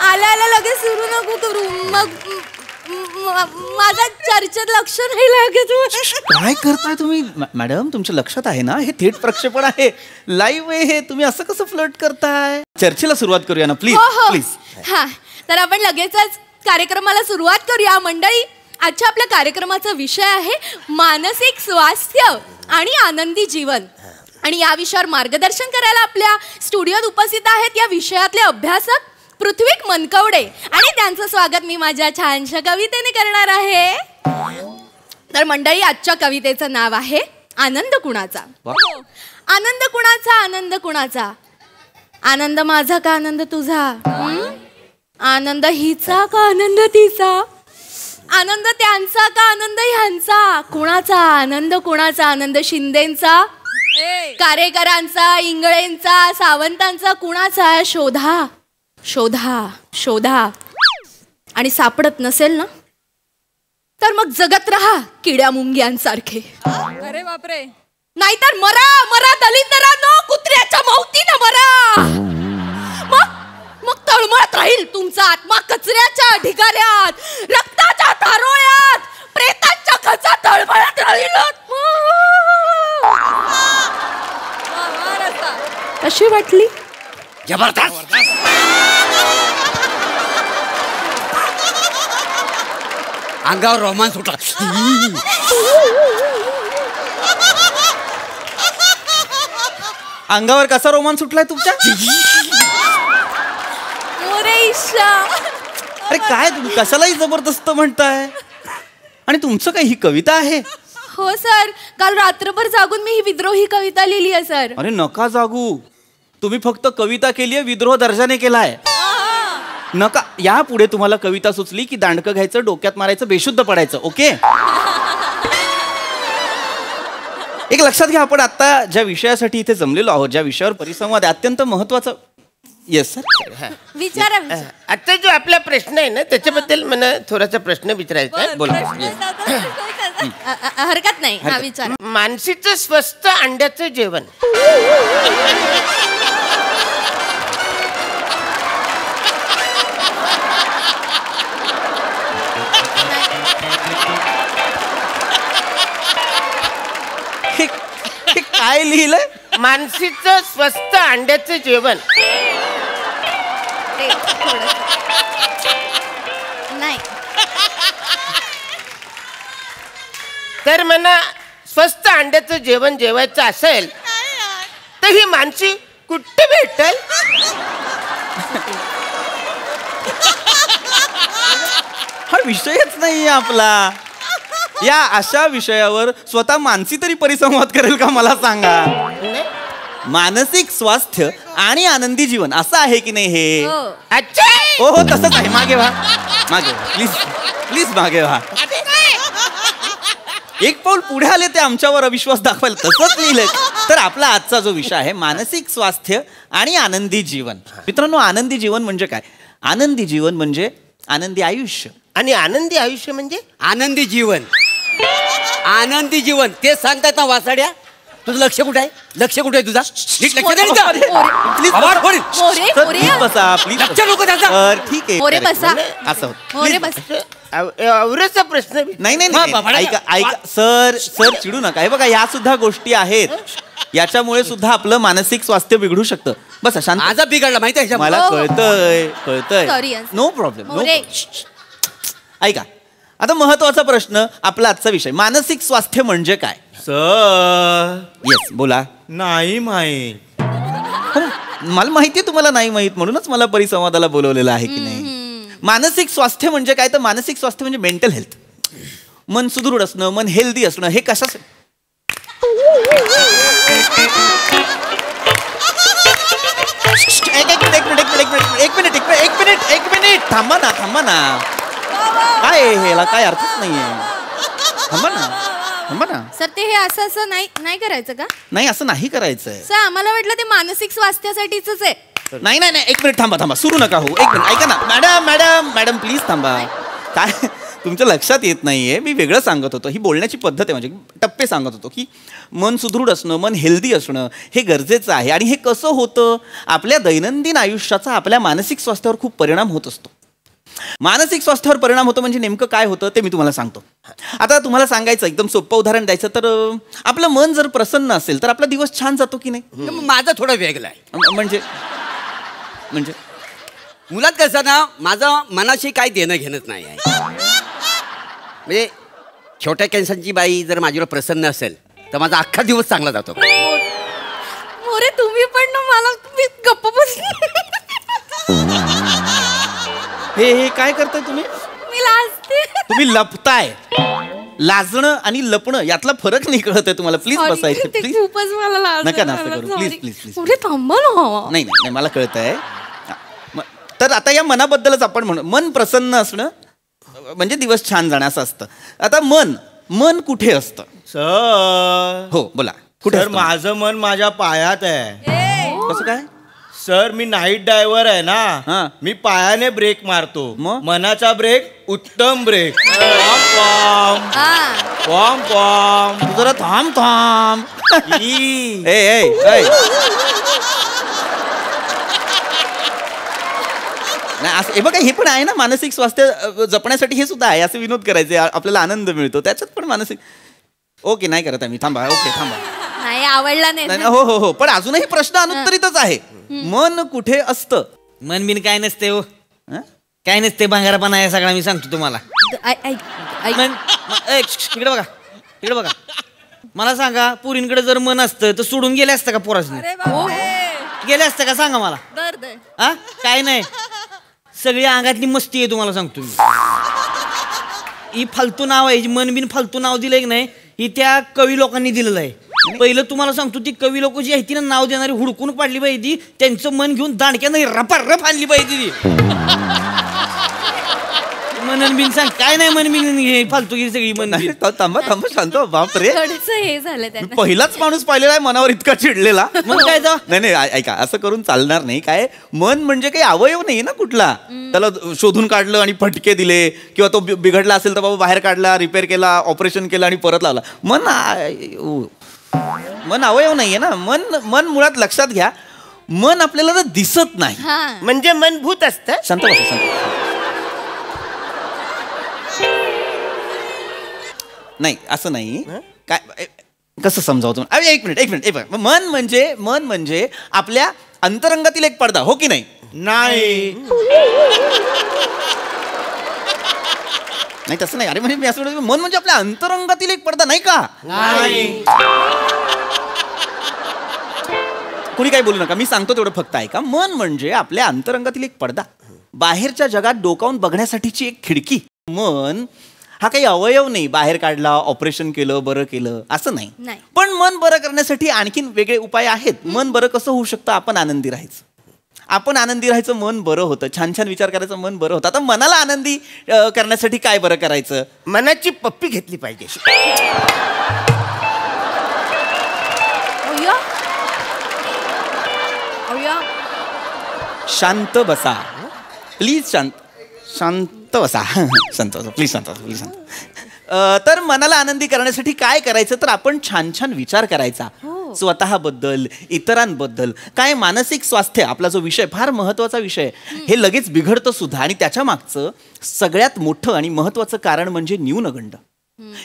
आल्या लगेच सुरू नको करू, मग माझा चर्चेत लक्ष नाही लागत. काय करताय तुम्ही मॅडम? तुमच्या लक्षात आहे ना, हे थेट प्रक्षेपण आहे, लाईव्ह आहे हे. तुम्ही असं कसं फ्लर्ट करताय? चर्चेला सुरुवात करूया ना प्लीज. प्लीज. हा, तर आपण लगेचच कार्यक्रमाला सुरुवात करूया. मंडळी, आजच्या आपल्या कार्यक्रमाचा विषय आहे मानसिक स्वास्थ्य आणि आनंदी जीवन. आणि या विषयावर मार्गदर्शन करायला आपल्या स्टुडिओत उपस्थित आहेत या विषयातले अभ्यासक पृथ्वीक मनकवडे, आणि त्यांचं स्वागत मी माझ्या छानशा कवितेने करणार आहे. तर मंडळी, आजच्या कवितेचं नाव आहे आनंद कुणाचा. आनंद कुणाचा, आनंद कुणाचा, आनंद माझा का आनंद तुझा, आनंद हिचा का आनंद तिचा, आनंद त्यांचा का आनंद ह्यांचा, कुणाचा आनंद, कुणाचा आनंद शिंदेंचा, कारेकरांचा, इंगळेंचा, सावंतांचा, कुणाचा, शोधा शोधा शोधा. आणि सापडत नसेल ना तर मग जगत राहा किड्या मुंग्यांसारखे. अरे बापरे. नाहीतर मरा मरा दलिंदरांनो, कुत्र्याच्या मौतीनं मरा. मग तळमळत राहील तुमचा आत्मा कचऱ्याच्या ढिगाऱ्यात, रक्ताच्या तारोळ्यात, प्रेतांच्या खचा तळमळत राहील. कशी वाटली? जबरदस्त. अंगावर रोमांस उठला. अंगावर कसा रोमांस सुटलाय तुमच्या? अरे काय तुम्ही कशालाही जबरदस्त म्हणताय? आणि तुमचं काय, ही कविता आहे? हो सर, काल रात्रभर जागून मी ही विद्रोही कविता लिहिली आहे सर. अरे नका जागू, तुम्ही फक्त कविता केली आहे, विद्रोह दर्जाने केलाय. नका, यापुढे तुम्हाला कविता सुचली की दांडकं घ्यायचं, डोक्यात मारायचं, बेशुद्ध पडायचं. ओके? एक लक्षात घ्या, आपण आता ज्या विषयासाठी इथे जमलेलो आहोत, ज्या विषयावर परिसंवाद आहे, अत्यंत महत्वाचं. येस सर, विचारा. आता जो आपला प्रश्न आहे ना, त्याच्याबद्दल मला थोडासा प्रश्न विचारायचा आहे. बोला. हरकत नाही, हा विचार. मानसीचं स्वस्त अंड्याचं जेवण. काय लिहिलंय? मानसीचं स्वस्त अंड्याचं जेवण. नाही, तर मला स्वस्त अंड्याचं जेवण जेवायचं असेल तर ही मानसी कुठे भेटेल? हा विषयच नाही आपला. या अशा विषयावर स्वतः मानसी तरी परिसंवाद करेल का मला सांगा? मानसिक स्वास्थ्य आणि आनंदी जीवन असं आहे की नाही हे? अच्छा. हो हो, तसंच आहे. मागे व्हा, मागे प्लीज, प्लीज मागे व्हा. एक पाऊल पुढे आले ते आमच्यावर अविश्वास दाखवायला. तसंच लिहिलंय. तर आपला आजचा जो विषय आहे मानसिक स्वास्थ्य आणि आनंदी जीवन. मित्रांनो, आनंदी जीवन म्हणजे काय? आनंदी जीवन म्हणजे आनंदी आयुष्य. आणि आनंदी आयुष्य म्हणजे आनंदी जीवन. आनंदी जीवन ते सांगतात ना वासाड्या. तुझं लक्ष कुठे आहे? लक्ष कुठे आहे तुझा? नीट लक्ष द्या इथं. प्लीज आवाज फोडीन. प्लीज बसा प्लीज. लक्ष नको त्याचं. ठीक आहे मोरे बसा. असं मोरे बसा. एवढ्याचा प्रश्न नाही नाही नाही. ऐका ऐका सर सर चिडू नका. हे बघा या सुद्धा गोष्टी आहेत. याच्यामुळे सुद्धा आपलं मानसिक स्वास्थ्य बिघडू शकतं. बसा शांत. माझा बिघडला माहिती आहे मला कळतंय कळतंय. Sorry, no problem. मोरे. ऐका आता महत्वाचा प्रश्न आपला आजचा विषय मानसिक स्वास्थ्य म्हणजे काय. सर येस बोला. नाही माहीत. मला माहिती तुम्हाला नाही माहित म्हणूनच मला परिसंवादाला बोलवलेलं आहे की नाही. मानसिक स्वास्थ्य म्हणजे काय तर मानसिक स्वास्थ्य म्हणजे मेंटल हेल्थ. मन सुदृढ असणं मन हेल्दी असणं हे कशासाठी. एक मिनिट थांबा ना काय ह्याला काय अर्थच नाहीये. थांबा ना सर ते हे असं नाही करायचं का? नाही असं नाही करायचंय सर आम्हाला वाटलं ते मानसिक स्वास्थ्यासाठीच आहे. नाही एक मिनिट थांबा सुरू नका हो. एक मिनिट ऐका ना मॅडम प्लीज थांबा. काय तुमच्या लक्षात येत नाहीये मी वेगळं सांगत होतो. ही बोलण्याची पद्धत आहे म्हणजे टप्पे सांगत होतो की मन सुदृढ असणं मन हेल्दी असणं हे गरजेचं आहे. आणि हे कसं होतं आपल्या दैनंदिन आयुष्याचा आपल्या मानसिक स्वास्थ्यावर खूप परिणाम होत असतो. मानसिक स्वास्थ्यावर परिणाम होतो म्हणजे नेमकं काय होतं ते मी तुम्हाला सांगतो. आता तुम्हाला सांगायचं एकदम सोपं उदाहरण द्यायचं तर आपलं मन जर प्रसन्न असेल तर आपला दिवस छान जातो की नाही. माझं थोडं वेगळं आहे. म्हणजे मुलात कसं ना माझं मनाशी काही देणं घेणंच नाही आहे. म्हणजे छोट्या कॅन्सरची बाई जर माझ्यावर प्रसन्न असेल तर माझा अख्खा दिवस चांगला जातो. मोरे तुम्ही पण ना मला गप्प हे काय करताय तुम्ही. मी लाजते. तुम्ही लपताय. लाजणं आणि लपणं यातला फरक नाही कळत आहे तुम्हाला. प्लीज बसायचं प्लीज. खूपच मला लाज. नका नास्ते करू प्लीज प्लीज प्लीज. मोरे थांबा ना. नाही मला कळत आहे. तर आता या मनाबद्दलच आपण म्हणू. मन प्रसन्न असणं म्हणजे दिवस छान जाणं असतं. आता मन कुठे असतं. सर हो बोला कुठे सर असतं? माझं मन माझ्या पायात आहे. कसं काय. सर मी नाईट ड्रायव्हर आहे हा. ना. मी पायाने ब्रेक मारतो. मग? मनाचा ब्रेक उत्तम ब्रेक. पॉम पॉम. तू जरा थांब. ई. ए नाही असं हे बघा हे पण आहे ना मानसिक स्वास्थ्य जपण्यासाठी हे सुद्धा आहे. असं विनोद करायचे आपल्याला आनंद मिळतो त्याच्यात पण मानसिक. ओके नाही करत आहे मी. थांबा ओके थांबा. नाही आवडला नाही. हो पण अजूनही प्रश्न अनुत्तरितच आहे. मन कुठे असतं. मन बिन काय नसते हो. काय नसते भांगारापणा आहे सगळा मी सांगतो तुम्हाला. इकडे बघा मला सांगा पुरींकडे जर मन असतं तर सोडून गेले असतं का पोरासने. गेले असतं का सांगा मला. हा काय नाही सगळी अंगातली मस्ती आहे तुम्हाला सांगतो मी. ही फालतू नाव आहे मन बिन फालतू नाव दिलंय की नाही ही त्या कवी लोकांनी दिलेलं आहे. पहिलं तुम्हाला सांगतो ती कवी लोक जी आहे ती नाव देणारी हुडकून पाडली पाहिजे. त्यांचं मन घेऊन दांडक्यानं रपारप आणली पाहिजे ती. मनन बिन सांग काय नाही मन बिन हे फालतूगिरी सगळी मन. थांबा शांत. बापरे हे झालं त्यांना. पहिलाच माणूस पाहिलेला आहे मनावर इतका चिडलेला. मग काय नाही ऐका असं करून चालणार नाही. काय मन म्हणजे काही अवयव नाही ना कुठला. त्याला शोधून काढलं आणि फटके दिले किंवा तो बिघडला असेल तर बाबा बाहेर काढला रिपेअर केला ऑपरेशन केलं आणि परत लावला. मन अवयव नाहीये ना. मन मुळात लक्षात घ्या मन आपल्याला ना दिसत नाही. म्हणजे मन भूत असतं. शांत बसा नाही असं नाही. काय कसं समजावतो. एक मिनिट मन म्हणजे आपल्या अंतरंगातील एक पडदा हो की नाही. नाही तसं नाही. अरे म्हणजे मी असं म्हणतो मन म्हणजे आपल्या अंतरंगातील एक पडदा नाही का. कोणी काही बोलू नका मी सांगतो तेवढं फक्त ऐका. मन म्हणजे आपल्या अंतरंगातील एक पडदा बाहेरच्या जगात डोकावून बघण्यासाठीची एक खिडकी. मन हा काही अवयव नाही. बाहेर काढला ऑपरेशन केलं बरं केलं असं नाही. पण मन बरं करण्यासाठी आणखीन वेगळे उपाय आहेत. मन बरं कसं होऊ शकतं. आपण आनंदी राहायचं मन बरं होतं. छान विचार करायचं मन बरं होतं. आता मनाला आनंदी करण्यासाठी काय बरं करायचं. मनाची पप्पी घेतली पाहिजे. शांत बसा. प्लीज शांत बसा. शांत बसा प्लीज, शांत बसा प्लीज, शांत. तर मनाला आनंदी करण्यासाठी काय करायचं तर आपण छान छान विचार करायचा स्वतःबद्दल, इतरांबद्दल. काय मानसिक स्वास्थ्य आपला जो विषय फार महत्वाचा विषय, हे लगेच बिघडतं सुद्धा. आणि त्याच्या मागचं सगळ्यात मोठं आणि महत्वाचं कारण म्हणजे न्यूनगंड.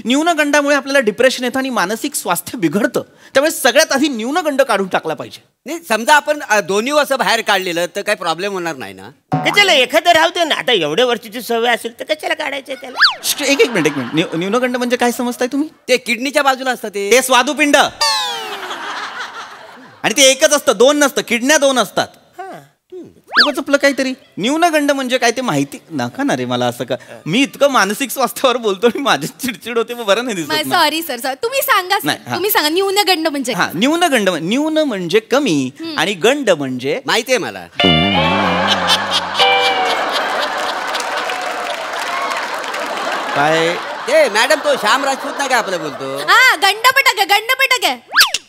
न्यूनगंडामुळे आपल्याला डिप्रेशन येतं आणि मानसिक स्वास्थ्य बिघडतं. त्यामुळे सगळ्यात आधी न्यूनगंड काढून टाकला पाहिजे. नाही, समजा आपण दोन्ही असं बाहेर काढलेलं तर काही प्रॉब्लेम होणार नाही ना. कशाला एखादं राहू दे ना. आता एवढ्या वर्षीची सवय असेल तर कशाला काढायचं त्याला. एक मिनिट. न्यूनगंड म्हणजे काय समजताय तुम्ही? ते किडनीच्या बाजूला असतं ते स्वादुपिंड. आणि ते एकच असतं, दोन नसतं. किडन्या दोन असतात. उगाच आपलं काहीतरी. न्यूनगंड म्हणजे काय ते माहिती नका ना रे मला. असं का मी इतकं मानसिक स्वास्थ्यावर बोलतो आणि माझी चिडचिड होते, मग बरं नाही दिसत. सॉरी सर, तुम्ही सांगा. तुम्ही सांगा न्यूनगंड म्हणजे. हा, न्यूनगंड. न्यून म्हणजे कमी आणि गंड म्हणजे माहितीये मला. काय ते मॅडम तो श्याम राजपूत नाही का आपलं बोलतो. हा, गंडपटक आहे.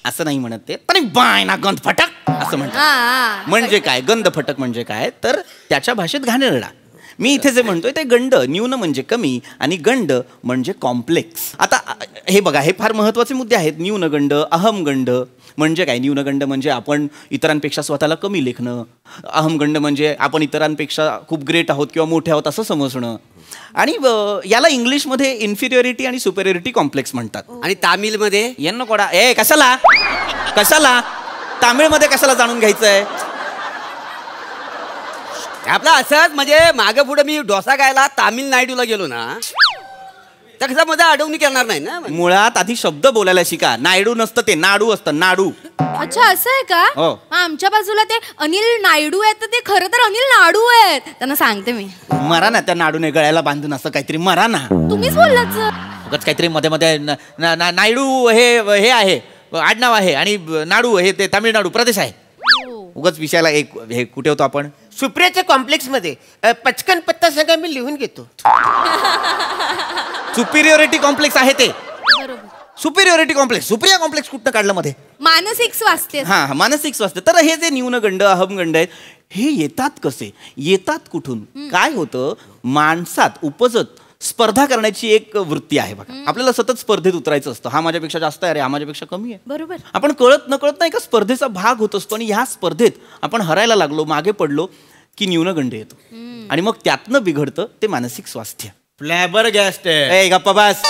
असं नाही म्हणत ते, पण बाय ना गंध फटक असं म्हणतात. म्हणजे काय गंध फटक म्हणजे काय तर त्याच्या भाषेत घाणेरडा. मी इथे जे म्हणतोय ते गंड. न्यून म्हणजे कमी आणि गंड म्हणजे कॉम्प्लेक्स. आता हे बघा, हे फार महत्वाचे मुद्दे आहेत. न्यूनगंड, अहमगंड म्हणजे काय? न्यूनगंड म्हणजे आपण इतरांपेक्षा स्वतःला कमी लेखणं. अहमगंड म्हणजे आपण इतरांपेक्षा खूप ग्रेट आहोत किंवा मोठे आहोत असं समजणं. आणि याला इंग्लिशमध्ये इन्फिरियरिटी आणि सुपेरियरिटी कॉम्प्लेक्स म्हणतात. आणि तामिळमध्ये यांना कोडा कशाला तामिळमध्ये कशाला जाणून घ्यायचंय? आपला असंच म्हणजे मागे पुढे मी डोसा गायला तामिळनाडूला गेलो ना, तर कसं मध्ये अडवणी करणार नाही ना. मुळात आधी शब्द बोलायला शिका. नायडू नसतं ते, नाडू असतं. नाडू. अच्छा, असं आहे का? हो. आमच्या बाजूला ते अनिल नायडू आहेत, तर ते खरं तर अनिल नाडू आहेत. त्यांना सांगते मी. मरा ना त्या नाडूने गळ्याला बांधून असं काहीतरी मरा ना. तुम्हीच बोललात सर. उगाच काहीतरी मध्ये मध्ये नायडू हे आहे आडनाव आहे आणि नाडू हे ते तामिळनाडू प्रदेश आहे. उगाच विषयाला एक हे कुठे होतो आपण? सुप्रियाच्या कॉम्प्लेक्स मध्ये. पचकन पत्ता सगळं मी लिहून घेतो. सुपिरियरिटी कॉम्प्लेक्स आहे ते. Superiority complex. सुप्रिया कॉम्प्लेक्स कुठं काढलं मध्ये? मानसिक स्वास्थ्य. हा, मानसिक स्वास्थ्य. तर हे जे न्यूनगंड, अहमगंड आहेत हे येतात कसे? येतात कुठून? काय होतं माणसात उपजत स्पर्धा करण्याची एक वृत्ती आहे बघा. आपल्याला सतत स्पर्धेत उतरायचं असतं. हा माझ्यापेक्षा जास्त आहे, अरे हा माझ्यापेक्षा कमी आहे. बरोबर. आपण कळत न कळत नाही का स्पर्धेचा भाग होत असतो. आणि ह्या स्पर्धेत आपण हरायला लागलो, मागे पडलो की न्यूनगंड येतो. आणि मग त्यातनं बिघडतं ते मानसिक स्वास्थ्य. फ्लॅबरगॅस्टेड. ए गप्पा बस.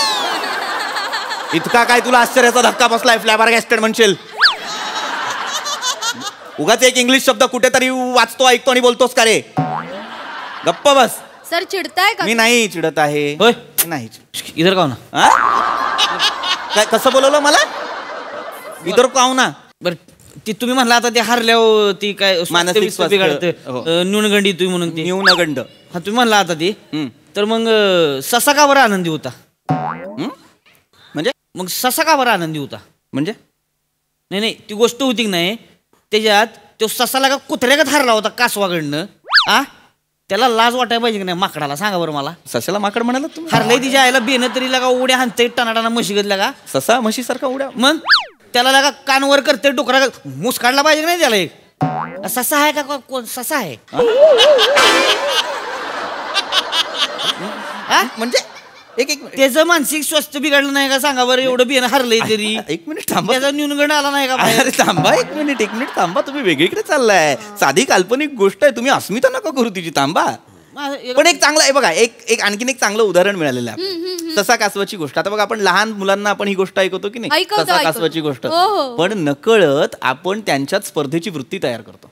इतका काय तुला आश्चर्याचा धक्का बसलाय फ्लॅबरगॅस्टेड म्हणशील? उगाच एक इंग्लिश शब्द कुठेतरी वाचतो, ऐकतो आणि बोलतोस का रे? गप्पा बस. सर चिडताय का? मी नाही चिडत आहे. होय नाही. इधर का ना. काय कसं बोलवलं मला? इधर का ना. बरं ती तुम्ही म्हणला आता ते हरल्यावर ती काय मानसिक स्वास्थ्य बिघडते. न्यूनगंडी तुम्ही म्हणून ती न्यूनगंड. हा तुम्ही म्हणला आता ती. तर मग ससा का बरं आनंदी होता? म्हणजे मग ससा का बरं आनंदी होता? म्हणजे नाही ती गोष्ट होती की नाही, त्याच्यात तो ससाला का कुत्र्यागत हरला होता कासवाकडनं. आ त्याला लाज वाटायला पाहिजे की नाही माकडाला? सांगा बरं मला. सशाला माकड म्हणाला तुम्ही? हरलंय तिच्या आईला बेन तरी लागा उड्या हाणते टनाटाना म्हशीगत लागा. ससा म्हशीसारखा उड्या. मग त्याला लागा कानवर करते डोकरा मूस काढला पाहिजे की नाही त्याला? एक ससा आहे का? कोण ससा आहे? म्हणजे एक त्याचं मानसिक स्वास्थ्य बिघडलं नाही का? सांगा बरं. एवढं बियाणं हरलंय तरी. एक मिनिट थांबा. त्याचा न्यूनगंड आला नाही का? अरे थांबा एक मिनिट थांबा. तुम्ही वेगळीकडे चाललाय. साधी काल्पनिक गोष्ट आहे. तुम्ही अस्मिता नका करू तिची. थांबा. पण एक चांगलं आहे बघा. एक आणखीन एक चांगलं उदाहरण मिळालेलं आहे. ससा कासवाची गोष्ट. आता बघा आपण लहान मुलांना आपण ही गोष्ट ऐकवतो की नाही? ससा कासवाची गोष्ट. पण नकळत आपण त्यांच्यात स्पर्धेची वृत्ती तयार करतो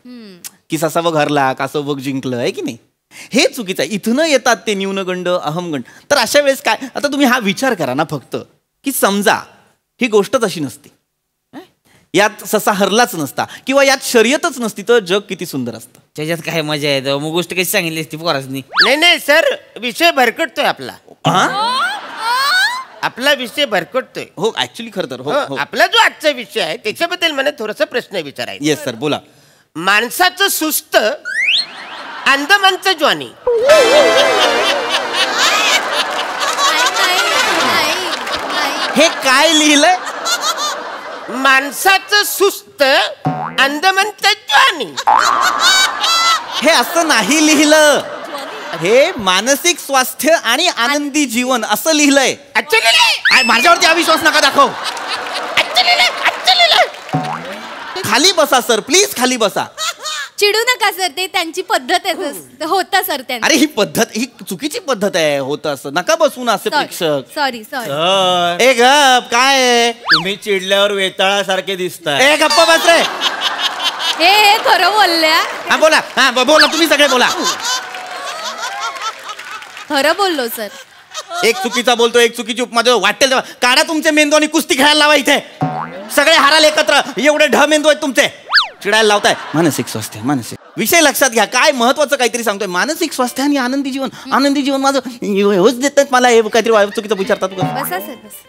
की ससा बघ हरला, कासव बघ जिंकलं, आहे की नाही? हे चुकीचं आहे. इथनं येतात ते न्यूनगंड, अहमगंड. तर अशा वेळेस काय? आता तुम्ही हा विचार करा ना फक्त की समजा ही गोष्टच अशी नसती, यात ससा हरलाच नसता किंवा यात शर्यतच नसती, तर जग किती सुंदर असतं. त्याच्यात काय मजा आहे? मग गोष्ट कशी सांगितली असती पोरासनी? नाही सर, विषय भरकटतोय आपला. आपला विषय भरकटतोय. हो ऍक्च्युली खरं तर हो. आपला जो आजचा विषय आहे त्याच्याबद्दल मला थोडासा प्रश्न विचारायचा. येस सर बोला. माणसाचं सुस्त, अंदमानचं ज्वानी. हे काय लिहिलंय? माणसाचं सुस्त, अंदमानचं ज्वानी. हे असं नाही लिहिलं. हे मानसिक स्वास्थ्य आणि आनंदी जीवन असं लिहिलंय. माझ्यावरती अविश्वास नका दाखव. खाली बसा सर, प्लीज खाली बसा. चिडू नका सर, ते त्यांची पद्धत आहे. होतं सर त्यांचं. अरे ही पद्धत, ही चुकीची पद्धत आहे. होतं असं नका बसून असे प्रेक्षक. Sorry sorry. ए गप, काय तुम्ही चिडल्यावर वेताळासारखे दिसताय. ए गप्पा बस रे. हे खरं बोलल्या. हा बोला, हा बोला, तुम्ही सगळे बोला. खरं बोललो सर. एक चुकीचा बोलतो, एक चुकीची उपमा देतो. वाटेल तेव्हा काढा तुमचे मेंदू आणि कुस्ती खेळायला लावा इथे. सगळे हाराल एकत्र. एवढे ढ मेंदू आहेत तुमचे, चिडायला लावताय. मानसिक स्वास्थ्य, मानसिक विषय लक्षात घ्या. काय महत्वाचं काहीतरी सांगतोय. मानसिक स्वास्थ्य आणि आनंदी जीवन. आनंदी जीवन माझं हेच देतात मला. हे काहीतरी चुकीचं विचारतात. बसा सर बस.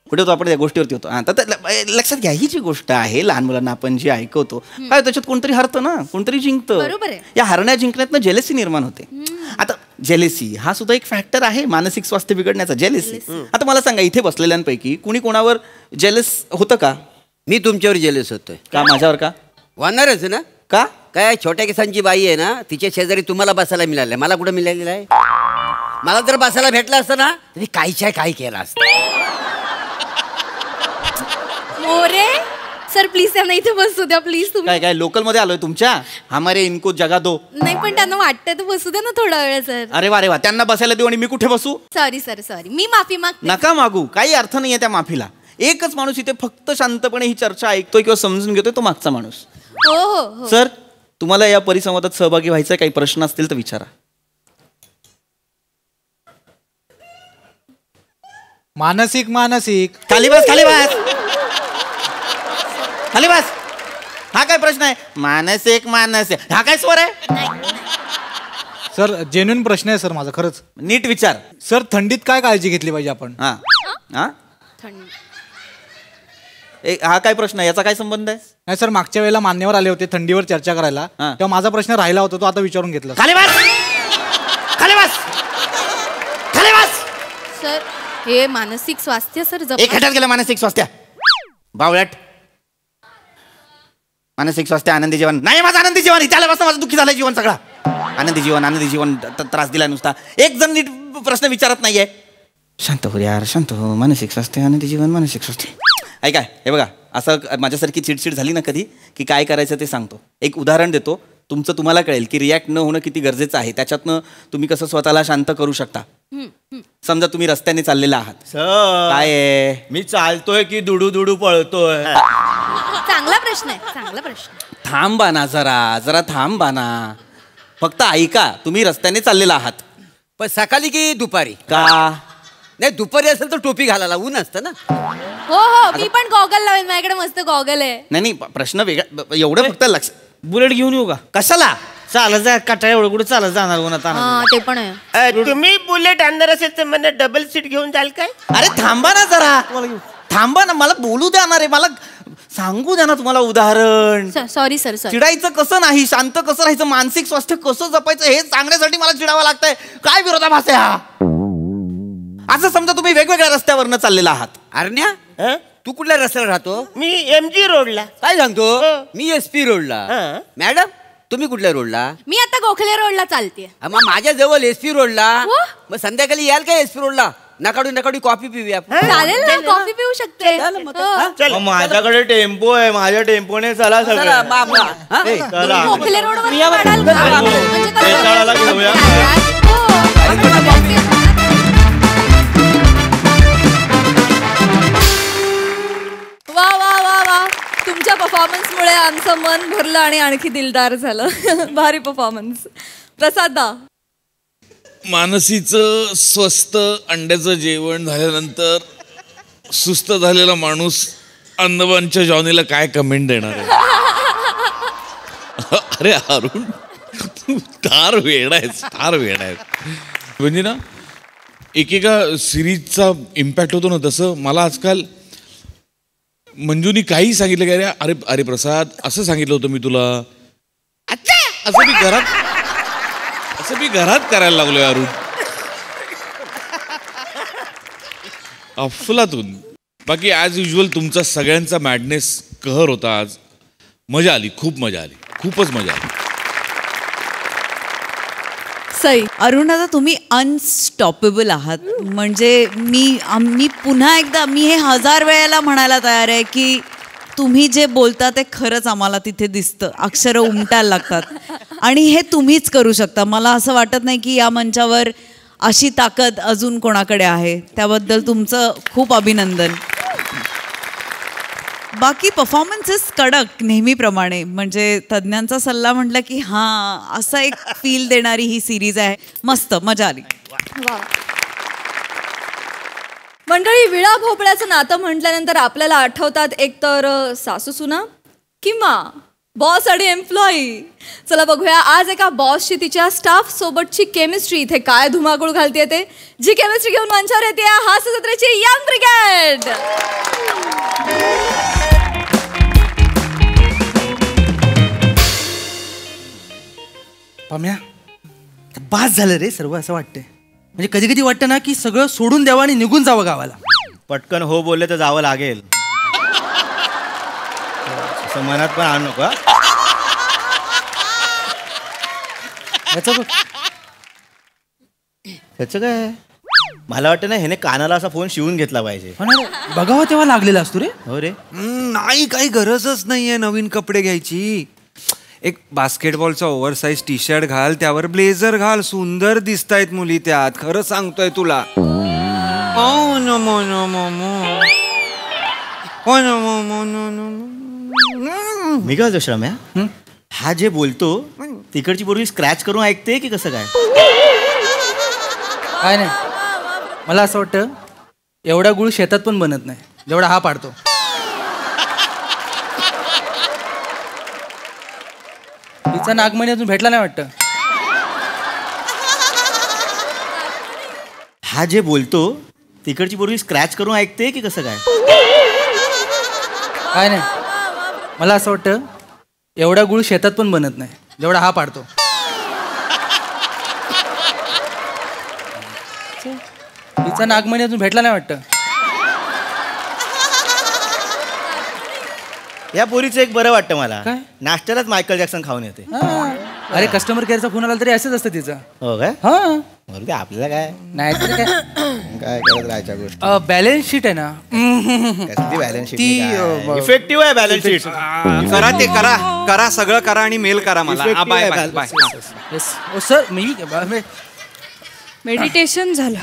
कुठे होतो आपण त्या गोष्टीवरती होतो. तर लक्षात घ्या, ही जी गोष्ट आहे लहान मुलांना आपण जी ऐकवतो, काय त्याच्यात कोणतरी हरतं ना, कोणतरी जिंकतं. बरोबर आहे. या हरण्या जिंकण्यातनं जेलेसी निर्माण होते. आता जेलेसी हा सुद्धा एक फॅक्टर आहे मानसिक स्वास्थ्य बिघडण्याचा. जेलेसी. आता मला सांगा, इथे बसलेल्यांपैकी कुणी कोणावर जेलस होतं का? मी तुमच्यावर जेलस होतोय. का माझ्यावर? का होणारच ना. का? काय छोट्या केसांची बाई आहे ना, तिच्या शेजारी तुम्हाला बसायला मिळालं, मला कुठं मिळालेलं आहे? मला जर बसायला भेटलं असतं ना, तरी काहीच्या काही केलं असतं. मोरे सर प्लीज त्यांना इथे बसू द्या प्लीज. तुम्ही काय काय लोकल मध्ये आलोय तुमच्या? हमारे इनको जगा दो. नाही पण त्यांना वाटतंय तर बसू द्या ना थोडा वेळ सर. अरे वा रे वा, त्यांना बसायला देऊ आणि मी कुठे बसू? Sorry sir sorry. मी माफी मागते. नका मागू, काही अर्थ नाहीये त्या माफीला. एकच माणूस इथे फक्त शांतपणे ही चर्चा ऐकतोय किंवा समजून घेतोय, तो मागचा माणूस. हो हो. सर तुम्हाला या परिसंवादात सहभागी व्हायचं, काही प्रश्न असतील तर विचारा. मानसिक मानसिक खाली बस, खाली बस, खाली बस. हा काय प्रश्न आहे? मानसिक मानसिक, हा काय स्वर आहे? सर जेन्युइन प्रश्न आहे सर माझा, खरंच. नीट विचार. सर थंडीत काय काळजी घेतली पाहिजे आपण? हा हा हा काय प्रश्न आहे? याचा काय संबंध आहे? नाही सर, मागच्या वेळेला मान्यवर आले होते थंडीवर चर्चा करायला, तेव्हा माझा प्रश्न राहिला होता, तो आता विचारून घेतला. खाली बस, खाली बस, खाली बस. सर हे मानसिक स्वास्थ्य सर एक खड्यात गेलं मानसिक स्वास्थ्य. बावळट. मानसिक स्वास्थ्य आनंदी जीवन नाही. माझं आनंदी जीवन त्याला बसतं, माझं दुःखी झालंय जीवन सगळं. आनंदी जीवन, आनंदी जीवन त्रास दिला नुसता. एक जण नीट प्रश्न विचारत नाहीये. शांत हो यार, शांत हो. मानसिक स्वास्थ्य, आनंदी जीवन, मानसिक स्वास्थ्य. ऐका, हे बघा, असं माझ्यासारखी चिडचिड झाली ना कधी, की काय करायचं ते सांगतो. एक उदाहरण देतो, तुमचं तुम्हाला कळेल की रिॲक्ट न होणं किती गरजेचं आहे. त्याच्यातनं तुम्ही कसं स्वतःला शांत करू शकता. समजा तुम्ही रस्त्याने चाललेला आहात. काय आहे? मी चालतोय की दुडू दुडू पळतोय? चांगला प्रश्न आहे, चांगला प्रश्न. थांबा ना जरा थांबा ना. फक्त ऐका, तुम्ही रस्त्याने चाललेला आहात. पण सकाळी की दुपारी? का नाही, दुपारी असेल तर टोपी घालायला, ऊन असतं ना. हो हो, मी पण गॉगल लावेन, माझ्याकडे मस्त गॉगल आहे. नाही, प्रश्न वेगळा. एवढं फक्त लक्ष. बुलेट घेऊन येऊ का? कशाला? चालत जा, काटा एवढं कुठे चालत जाणार उन्हात? हा ते पण आहे. तुम्ही बुलेट आणणार असेल तर मला डबल सीट घेऊन जाल काय? अरे थांबा ना जरा, थांबा ना, मला बोलू द्या ना रे. मला सांगू द्या ना तुम्हाला उदाहरण. Sorry sir sorry. चिडायचं कसं नाही, शांत कसं राहायचं, मानसिक स्वास्थ्य कसं जपायचं हे सांगण्यासाठी मला चिडावं लागतंय. काय विरोधाभास आहे हा? असं समजा तुम्ही वेगवेगळ्या रस्त्यावरनं चाललेला आहात. अरण्या, तू कुठल्या रस्त्याला राहतो? मी MG रोडला. काय सांगतो? मी SP रोडला. मॅडम तुम्ही कुठल्या रोडला? मी आता गोखले रोडला चालते. मग माझ्या जवळ SP रोडला. मग संध्याकाळी याल काय SP रोडला? नकाडू कॉफी पिऊया. चालेल ना, कॉफी पिऊ शकते. माझ्याकडे टेम्पो आहे, माझ्या टेम्पोने चला सगळं. गोखले रोडवर घेऊया. वा वा वा वा, तुमच्या परफॉर्मन्समुळे आमचं मन भरलं आणि आणखी दिलदार झालं. भारी परफॉर्मन्स. प्रसादा, मानसीचं स्वस्त अंड्याचं जेवण झाल्यानंतर सुस्त झालेला माणूस अंदमानच्या जॉनीला काय कमेंट देणार आहे? अरे अरुण, तू फार वेडा आहेस, फार वेडा आहेस. म्हणजे ना, एकेका सिरीजचा इम्पॅक्ट होतो ना, तसं मला आजकाल मंजूनी काही सांगितलं की अरे अरे प्रसाद, असं सांगितलं होतं मी तुला. अच्छा, असं मी घरात करायला लागलोय अरुण. अफलातून. बाकी ॲज युजल तुमचा सगळ्यांचा मॅडनेस कहर होता आज. मजा आली, खूप मजा आली, खूपच मजा आली. सई. अरुणादा तुम्ही अनस्टॉपेबल आहात. म्हणजे मी पुन्हा एकदा मी हे 1000 वेळेला म्हणायला तयार आहे की तुम्ही जे बोलता ते खरंच आम्हाला तिथे दिसतं. अक्षरं उमटायला लागतात आणि हे तुम्हीच करू शकता. मला असं वाटत नाही की या मंचावर अशी ताकद अजून कोणाकडे आहे. त्याबद्दल तुमचं खूप अभिनंदन. बाकी परफॉर्मन्सेस कडक नेहमीप्रमाणे. म्हणजे तज्ज्ञांचा सल्ला म्हटलं की हां असं एक फील देणारी ही सिरीज आहे. मस्त मजा आली. मंडळी, विळा भोपळ्याचं नातं म्हटल्यानंतर आपल्याला आठवतात एकतर सासू सुना किंवा बॉस आणि एम्प्लॉई. चला बघूया आज एका बॉसची तिच्या स्टाफ सोबतची केमिस्ट्री इथे काय धुमाकूळ घालते ते. जी केमिस्ट्री घेऊन मंचावर येते हास्य जत्रेची यंग ब्रिगेड. पम्या, बास झालं रे सर्व असं वाटतंय. म्हणजे कधी कधी वाटतं ना की सगळं सोडून द्यावं आणि निघून जावं गावाला. पटकन हो बोलले तर जावं लागेल. असं मनात पण आणू नका. त्याचं काय मला वाटतं ना ह्याने कानाला असा फोन शिवून घेतला पाहिजे. बघावं तेव्हा लागलेला असतो रे. हो रे. नाही, काही गरजच नाहीये नवीन कपडे घ्यायची. एक बास्केटबॉलचा ओव्हरसाइज टी शर्ट घाल, त्यावर ब्लेझर घाल. सुंदर दिसतायत मुली त्यात. खरं सांगतोय तुला. मी काय श्रम्या, हा जे बोलतो तिकडची पोरगी स्क्रॅच करून ऐकते की कसं काय? काय नाही, मला असं वाटतं एवढा गुळ शेतात पण बनत नाही जेवढा हा पाडतो. तिचा नागमणी अजून भेटला नाही वाटतं. हा जे बोलतो तिकडची पोरगी स्क्रॅच करून ऐकते की कसं काय? काय नाही, मला असं वाटतं एवढा गुळ शेतात पण बनत नाही जेवढा हा पाडतो. तिचा नागमणी अजून भेटला नाही वाटतं. या पोरीचं एक बरं वाटतं मला. नाश्त्यालाच मायकल जॅक्सन खाऊन येते. अरे कस्टमर केअरचा फोन आला तरी असंच असतं तिचं. हो काय? हा, आपल्याला काय नाही तर काय काय करत राहायच्या गोष्टी. बॅलन्स शीट आहे ना, बॅलन्स शीट ती इफेक्टिव्ह आहे. बॅलन्स शीट करा, ते करा सगळं करा आणि मेल करा मला. Bye bye bye. सर मी मेडिटेशन झालं.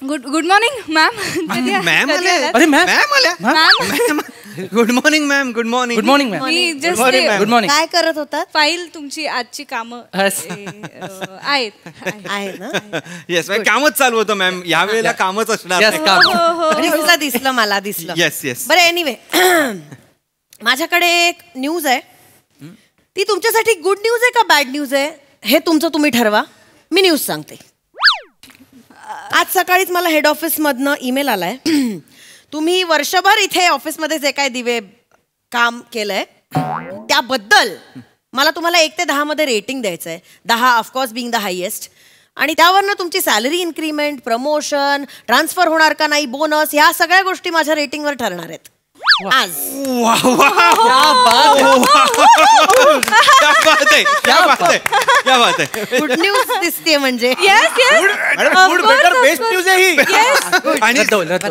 Good morning ma'am. मॅम आले. अरे ma'am ma'am good morning ma'am. Good morning. Good morning ma'am. Good morning. काय करत होता? फाईल तुमची आजची कामं आहेत ना. येस, कामच चालू होतं मॅम. या वेळेला कामच असणार. दिसलं मला दिसलं. Yes yes. बरं, एनिवे माझ्याकडे एक न्यूज आहे. ती तुमच्यासाठी गुड न्यूज आहे का बॅड न्यूज आहे हे तुमचं तुम्ही ठरवा. मी न्यूज सांगते. आज सकाळीच मला हेड ऑफिस मधनं ईमेल आलाय. तुम्ही वर्षभर इथे ऑफिसमध्ये जे काय दिवे काम केलंय त्याबद्दल मला तुम्हाला 1 ते 10 मध्ये रेटिंग द्यायचं आहे. 10 ऑफकोर्स बिंग द हायेस्ट. आणि त्यावरनं तुमची सॅलरी इन्क्रीमेंट, प्रमोशन, ट्रान्सफर होणार का नाही, बोनस, ह्या सगळ्या गोष्टी माझ्या रेटिंगवर ठरणार आहेत आज. गुड न्यूज दिसते म्हणजे. बेस्ट न्यूज आहे ही. आणि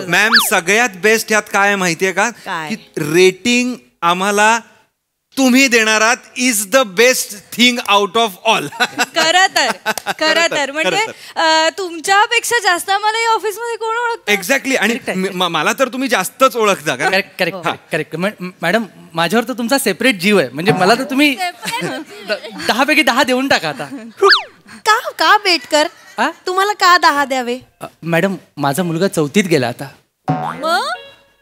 मॅम सगळ्यात बेस्ट यात काय माहितीये का, की रेटिंग आम्हाला तुम्ही देणारात is the best thing out of all. खरं तर म्हणजे तुमच्यापेक्षा जास्त मला या ऑफिस मध्ये कोण ओळखतं. एक्झॅक्टली. आणि मला तर तुम्ही जास्तच ओळखता. Correct madam. माझ्यावर तर तुमचा सेपरेट जीव आहे. म्हणजे मला तर तुम्ही 10 पैकी 10 देऊन टाका आता. का बेटकर, तुम्हाला का 10 द्यावे? मॅडम, माझा मुलगा 4थीत गेला आता.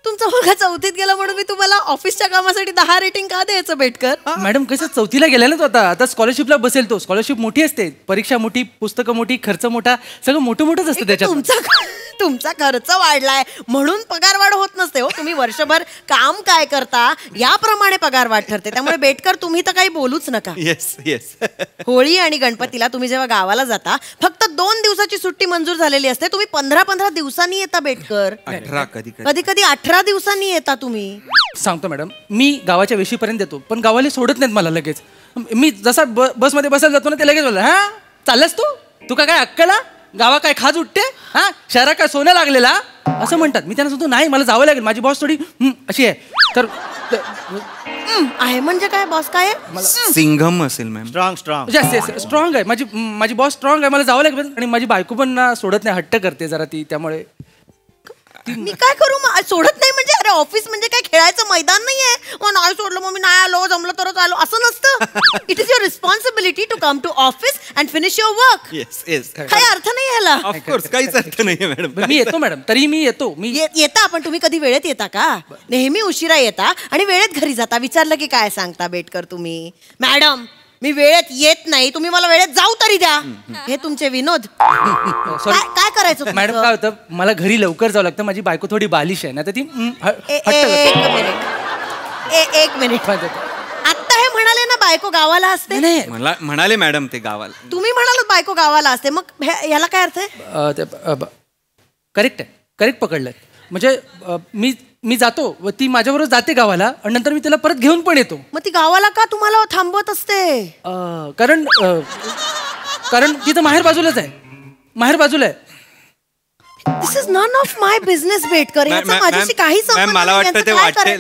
तुमचा मुलगा 4थीत गेला म्हणून मी तुम्हाला ऑफिसच्या कामासाठी 10 रेटिंग का द्यायचं बेटकर? मॅडम, कसं 4थीला गेला ना तो आता स्कॉलरशिपला बसेल. तो स्कॉलरशिप मोठी असते, परीक्षा मोठी, पुस्तकं मोठी, खर्च मोठा, सगळं मोठं मोठंच असतं त्याच्यात. तुमचा खर्च वाढलाय म्हणून पगारवाढ होत नसते हो. तुम्ही वर्षभर काम काय करता याप्रमाणे पगारवाढ ठरते. त्यामुळे बेटकर तुम्ही तर काही बोलूच नका. Yes yes. होळी आणि गणपतीला तुम्ही जेव्हा गावाला जाता फक्त 2 दिवसाची सुट्टी मंजूर झालेली असते. तुम्ही 15-15 दिवसांनी येता बेटकर. 18 कधी कधी 18 दिवसांनी येता तुम्ही. सांगतो मॅडम, मी गावाच्या वेशीपर्यंत येतो पण गावाले सोडत नाहीत मला लगेच. मी जसा बसमध्ये बसायला जातो ना ते लगेच बोलला, हा चाललास तू का काय अक्कला गावा काय खाज उठते, हा शहरात काय सोनं लागलेला असं म्हणतात. मी त्यांना सांगतो नाही मला जावं लागेल, माझी बॉस थोडी अशी आहे. तर आहे म्हणजे काय बॉस काय सिंघम असेल मॅम. स्ट्रॉंग आहे माझी बॉस स्ट्रॉंग आहे, मला जावं लागेल. आणि माझी बायको पण ना सोडत नाही, हट्ट करते जरा ती. त्यामुळे मी काय करू मग? सोडत नाही म्हणजे अरे ऑफिस म्हणजे काय खेळायचं मैदान नाहीये. मग नाही सोडलं मग मी नाही आलो, जमलं तरच आलो असं नसतं. It is your responsibility to come to office and finish your work. Yes yes. काही अर्थ नाही ह्याला. ऑफकोर्स काहीच अर्थ नाहीये मॅडम. मी येतो मॅडम, तरी मी येतो. मी येता पण तुम्ही कधी वेळेत येता का? नेहमी उशिरा येता आणि वेळेत घरी जाता. विचारलं की काय सांगता बेटकर तुम्ही? मॅडम मी वेळेत येत नाही, तुम्ही मला वेळेत जाऊ तरी द्या. हे तुमचे विनोद. काय करायचं मॅडम? काय होतं मला घरी लवकर जावं लागतं, माझी बायको थोडी बालिश आहे ना तर ती एक मिनिट. आता हे म्हणाले ना बायको गावाला असते. मला म्हणाले मॅडम ते गावाला. तुम्ही म्हणालात बायको गावाला असते, मग याला काय अर्थ आहे? करेक्ट आहे, करेक्ट पकडलंय. म्हणजे मी जातो व ती माझ्याबरोबर जाते गावाला आणि नंतर मी तिला परत घेऊन पण येतो. मग ती गावाला का तुम्हाला थांबवत असते? कारण तिथं माहेर बाजूलाच आहे, माहेर बाजूला आहे. This is none of my business Betkar. याचा माझ्याशी काही संबंध नाही. मला वाटतं ते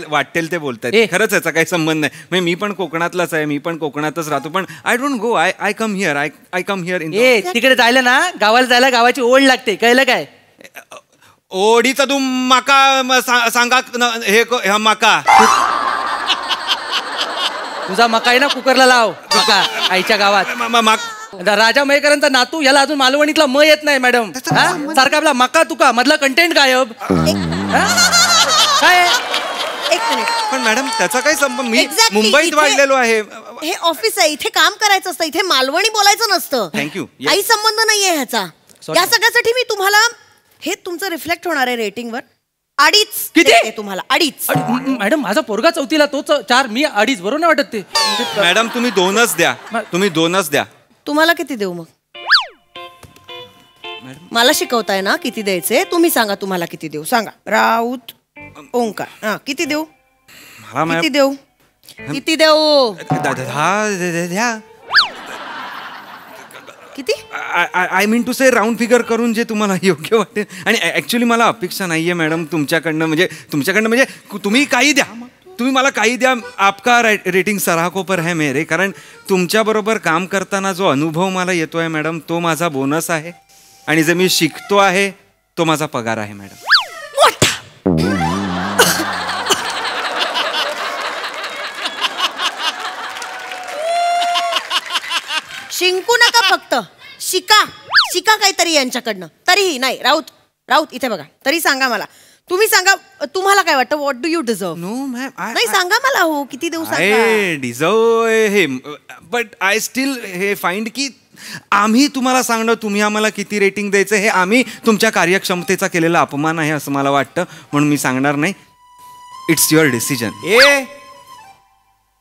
वाटेल ते बोलतात. खरंच याचा काही संबंध नाही. म्हणजे मी पण कोकणातलाच आहे, मी पण कोकणातच राहतो. पण I don't go. I come here. I come here in. तिकडे जायला ना गावाला जायला गावाची ओढ लागते, कळलं काय? ओढीचा तू माका सांगा हे माका. तुझा मका आहे ना कुकरला लाव मका आईच्या गावात. राजा मयेकरांचा नातू याला अजून मालवणीतला म येत नाही मॅडम. सारखा आपला मका तुका मधला कंटेंट गायब. काय एक मिनिट. पण मॅडम त्याचा काय संबंध? मी मुंबईत वाढलेलो आहे. हे ऑफिस आहे, इथे काम करायचं असतं, इथे मालवणी बोलायचं नसतं. थँक्यू. काही संबंध नाहीये ह्याचा. या सगळ्यासाठी मी तुम्हाला हे तुमचं रिफ्लेक्ट होणार आहे रेटिंगवर. 2.5 किती तुम्हाला? 2.5. मॅडम माझा पोरगा 4थीला, तो 4, मी 2.5. बरोबर नाही वाटत ते? मॅडम तुम्ही 2च द्या. तुम्ही 2च द्या. तुम्हाला किती देऊ मग? मला शिकवताय ना किती द्यायचे? तुम्ही सांगा तुम्हाला किती देऊ. सांगा. राऊत ओंकार किती देऊ? किती देऊ? किती देऊ? द्या. किती? I mean to say round figure करून जे तुम्हाला योग्य वाटेल. आणि ऍक्च्युली मला अपेक्षा नाहीये मॅडम तुमच्याकडनं. म्हणजे तुम्ही काही द्या, तुम्ही मला काही द्या. आपका रेटिंग सराहको पर है मेरे. कारण तुमच्याबरोबर काम करताना जो अनुभव मला येतोय मॅडम तो माझा बोनस आहे. आणि जे मी शिकतो आहे तो माझा पगार आहे मॅडम. शिंकू नका, फक्त शिका काहीतरी यांच्याकडनं. तरीही नाही. राऊत इथे बघा. तरी सांगा मला, तुम्ही सांगा तुम्हाला काय वाटतं? What do you deserve? No ma'am. नाही सांगा मला. हो किती देऊ सांगा. आय डिझर्व हे, बट आय स्टील हे फाइंड की आम्ही तुम्हाला सांगणं तुम्ही आम्हाला किती रेटिंग द्यायचं हे आम्ही तुमच्या कार्यक्षमतेचा केलेला अपमान आहे असं मला वाटतं. म्हणून मी सांगणार नाही. It's your decision.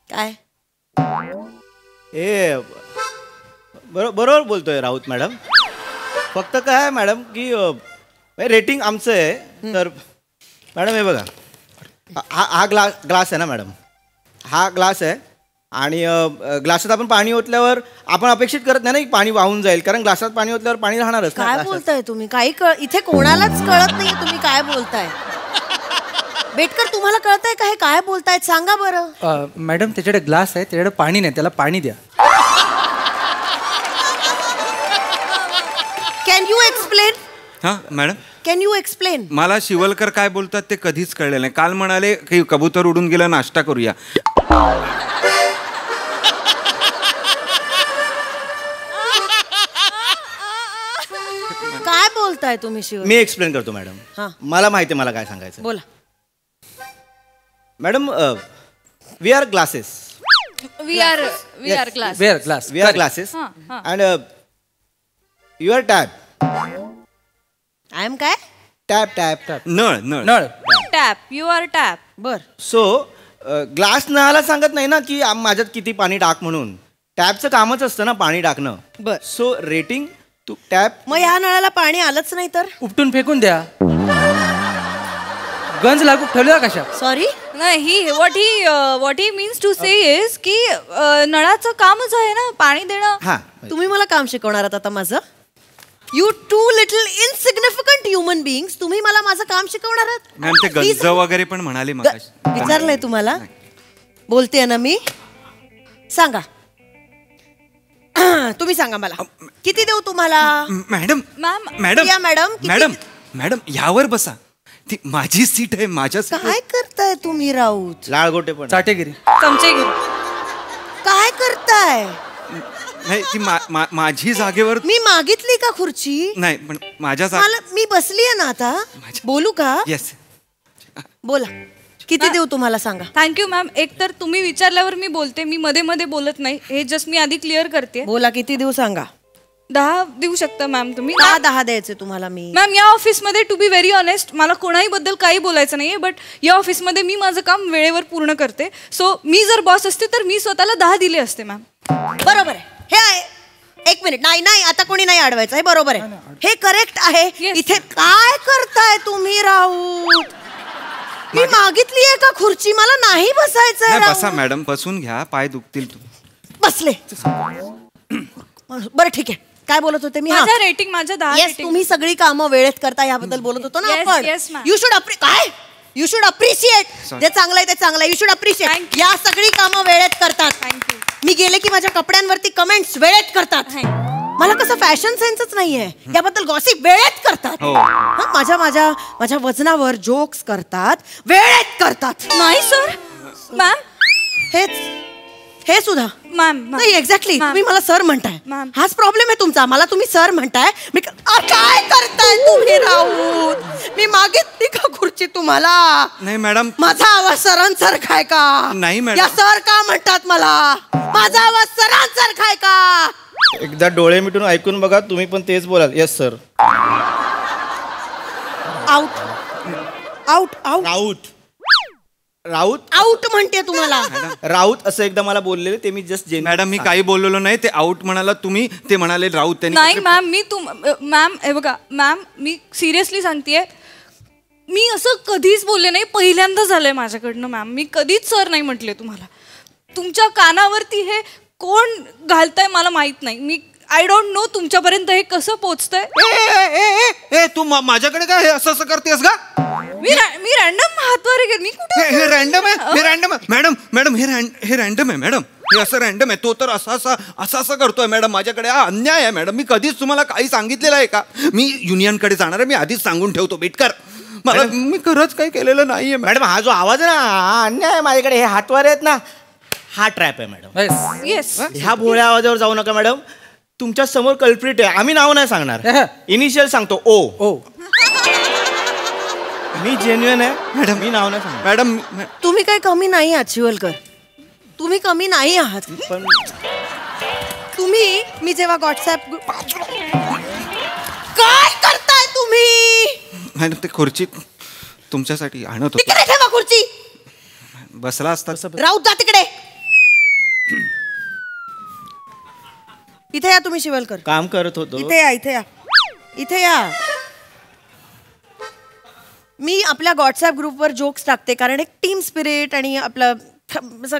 काय बरोबर बोलतोय राऊत मॅडम. फक्त काय मॅडम की रेटिंग आमचं आहे. तर मॅडम हे बघा, हा ग्लास आहे ना मॅडम, हा ग्लास आहे. आणि ग्लासात आपण पाणी ओतल्यावर आपण अपेक्षित करत नाही ना की पाणी वाहून जाईल, कारण ग्लासात पाणी ओतल्यावर पाणी राहणारच. काय बोलताय तुम्ही? काही इथे कोणालाच कळत नाही तुम्ही काय बोलताय. बेटकर तुम्हाला कळतंय का हे काय बोलतायत? सांगा बरं. मॅडम त्याच्याकडे ग्लास आहे, त्याच्याकडे पाणी नाही, त्याला पाणी द्या. Can you explain? हा मॅडम कॅन यू एक्सप्लेन? मला शिवलकर काय बोलतात ते कधीच कळलेलं नाही. काल म्हणाले की कबूतर उडून गेला, नाश्ता करूया. काय बोलताय तुम्ही शिव? मी एक्सप्लेन करतो मॅडम. मला माहिती आहे मला काय सांगायचं. बोला madam. We are glasses. We are glass. We are glasses and you are tap. I am काय? टॅप टॅप नळ नळ नळ टॅप यू आर टॅप. बर सो ग्लास नळाला सांगत नाही ना की माझ्यात किती पाणी टाक म्हणून. टॅपचं कामच असतं ना पाणी टाकणं. बर सो रेटिंग टू टॅप. मग ह्या नळाला पाणी आलंच नाही तर उपटून फेकून द्या. गंज लागू ठेवला कशा. सॉरी नाही what he means to say is की नळाचं कामच आहे ना पाणी देणं. हा तुम्ही मला काम शिकवणार आहात आता माझं. You two little insignificant human beings, तुम्ही मला माझं काम शिकवणार आहात. मॅम ते गंज वगैरे पण म्हणाले मग. विचारलंय तुम्हाला. बोलते ना मी. सांगा तुम्ही सांगा मला किती देऊ तुम्हाला. मॅडम मॅम मॅडम या मॅडम मॅडम मॅडम यावर बसा. ती माझी सीट आहे माझ्या काय करताय तुम्ही राऊत. लाळगोटे पण चाटेगिरी चमचेगिरी. काय करताय. नाही ती माझी जागेवर. मी मागितली का खुर्ची. नाही पण माझ्या मला मी बसली आहे ना आता. बोलू का. येस बोला किती देऊ तुम्हाला सांगा. Thank you ma'am. एक तर तुम्ही विचारल्यावर मी बोलते, मी मध्ये मध्ये बोलत नाही, हे जस्ट मी आधी क्लिअर करते. बोला किती देऊ सांगा. 10 देऊ शकता मॅम तुम्ही. 10 द्यायचे तुम्हाला मी. मॅम या ऑफिसमध्ये टू बी व्हेरी ऑनेस्ट मला कोणाही बद्दल काही बोलायचं नाहीये, बट या ऑफिसमध्ये मी माझं काम वेळेवर पूर्ण करते. सो मी जर बॉस असते तर मी स्वतःला 10 दिले असते मॅम. बरोबर आहे. हे आहे. एक मिनिट. नाही नाही आता कोणी नाही अडवायचं आहे. बरोबर आहे. हे करेक्ट आहे. इथे काय करताय तुम्ही राऊत. मी मागितली आहे का खुर्ची. मला नाही बसायचंय. बसा मॅडम बसून घ्या पाय दुखतील. बसले. बरं ठीक आहे. काय बोलत होते मी. माझं रेटिंग माझं 10 रेटिंग. तुम्ही सगळी कामं वेळेत करता याबद्दल बोलत होतो ना आपण. यू शुड काय यू शुड अप्रिशिएट. जे चांगलं आहे ते चांगलं आहे. You should appreciate. या सगळी कामं वेळेत करतात. थँक्यू. मी गेले की माझ्या कपड्यांवरती कमेंट्स वेळेत करतात. मला कसं फॅशन सेन्सच नाहीये. याबद्दल गॉसिप वेळेत करतात. माझ्या माझ्या माझ्या वजनावर जोक्स करतात. वेळेत करतात. नाही सर. मॅम हे सुद्धा मॅम नाही. एक्झॅक्टली. तुम्ही मला सर म्हणताय. मॅम. हाच प्रॉब्लेम आहे तुमचा. मला तुम्ही सर म्हणताय. मी काय करताय तुम्ही राऊत. मी मागितली का खुर्ची तुम्हाला. नाही मॅडम माझा आवाज सरांसारखा आहे का. नाही मॅडम. या सर का म्हणतात मला. माझा आवाज सरांसारखा आहे का. एकदा डोळे मिटून ऐकून बघा. तुम्ही पण तेच बोलाल. Yes sir. Out out out Raut Raut out म्हणते तुम्हाला. राऊत असं एकदा मला बोललेले ते मी जस्ट. मॅडम मी काही बोललेलो नाही. ते आउट म्हणाला तुम्ही. ते म्हणाले राऊत त्यांनी. नाही मॅम मॅम हे बघा मॅम मी सिरियसली सांगतेय मी असं कधीच बोलले नाही. पहिल्यांदा झालंय माझ्याकडनं मॅम. मी कधीच सर नाही म्हटले तुम्हाला. तुमच्या कानावरती हे कोण घालताय मला माहित नाही. मी आय डोंट नो तुमच्यापर्यंत हे कसं पोहोचतंय. तू माझ्याकडे काय हे असं करतेस का. मी रॅन्डम हातवारे गेले. मी कुठे हे रॅन्डम आहे. हे रॅन्डम आहे मॅडम. मॅडम हे रॅन्डम आहे मॅडम. हे असं रॅन्डम आहे. तो तर असं करतोय मॅडम. माझ्याकडे हा अन्याय आहे मॅडम. मी कधीच तुम्हाला काही सांगितलेलं आहे का. मी युनियनकडे जाणार आहे. मी आधीच सांगून ठेवतो. बेटकर मला मी खरंच काही केलेलं नाहीये मॅडम. हा जो आवाज आहे ना हा अन्याय आहे. माझ्याकडे हे हातवारे आहेत ना हा ट्रॅप आहे मॅडम. येस. ह्या भोळ्या आवाजावर जाऊ नका मॅडम. तुमच्या समोर कल्प्रिट आहे. आम्ही नाव नाही सांगणार. इनिशियल सांगतो ओ. मी जेन्युइन आहे मॅडम. मी नाव नाही सांगणार. मॅडम तुम्ही काही कमी नाही आहात शिवलकर. तुम्ही कमी नाही आहात. पण तुम्ही मी जेव्हा व्हॉट्सअप काय करताय तुम्ही. मॅडम ते खुर्ची तुमच्यासाठी आणत तिकडे ठेवा खुर्ची. बसला असता. राऊत जा तिकडे. इथे या तुम्ही शिवलकर. काम करत होतो. इथे या इथे या इथे या. मी आपल्या व्हॉट्सअप ग्रुपवर जोक्स टाकते कारण एक टीम स्पिरिट आणि आपलं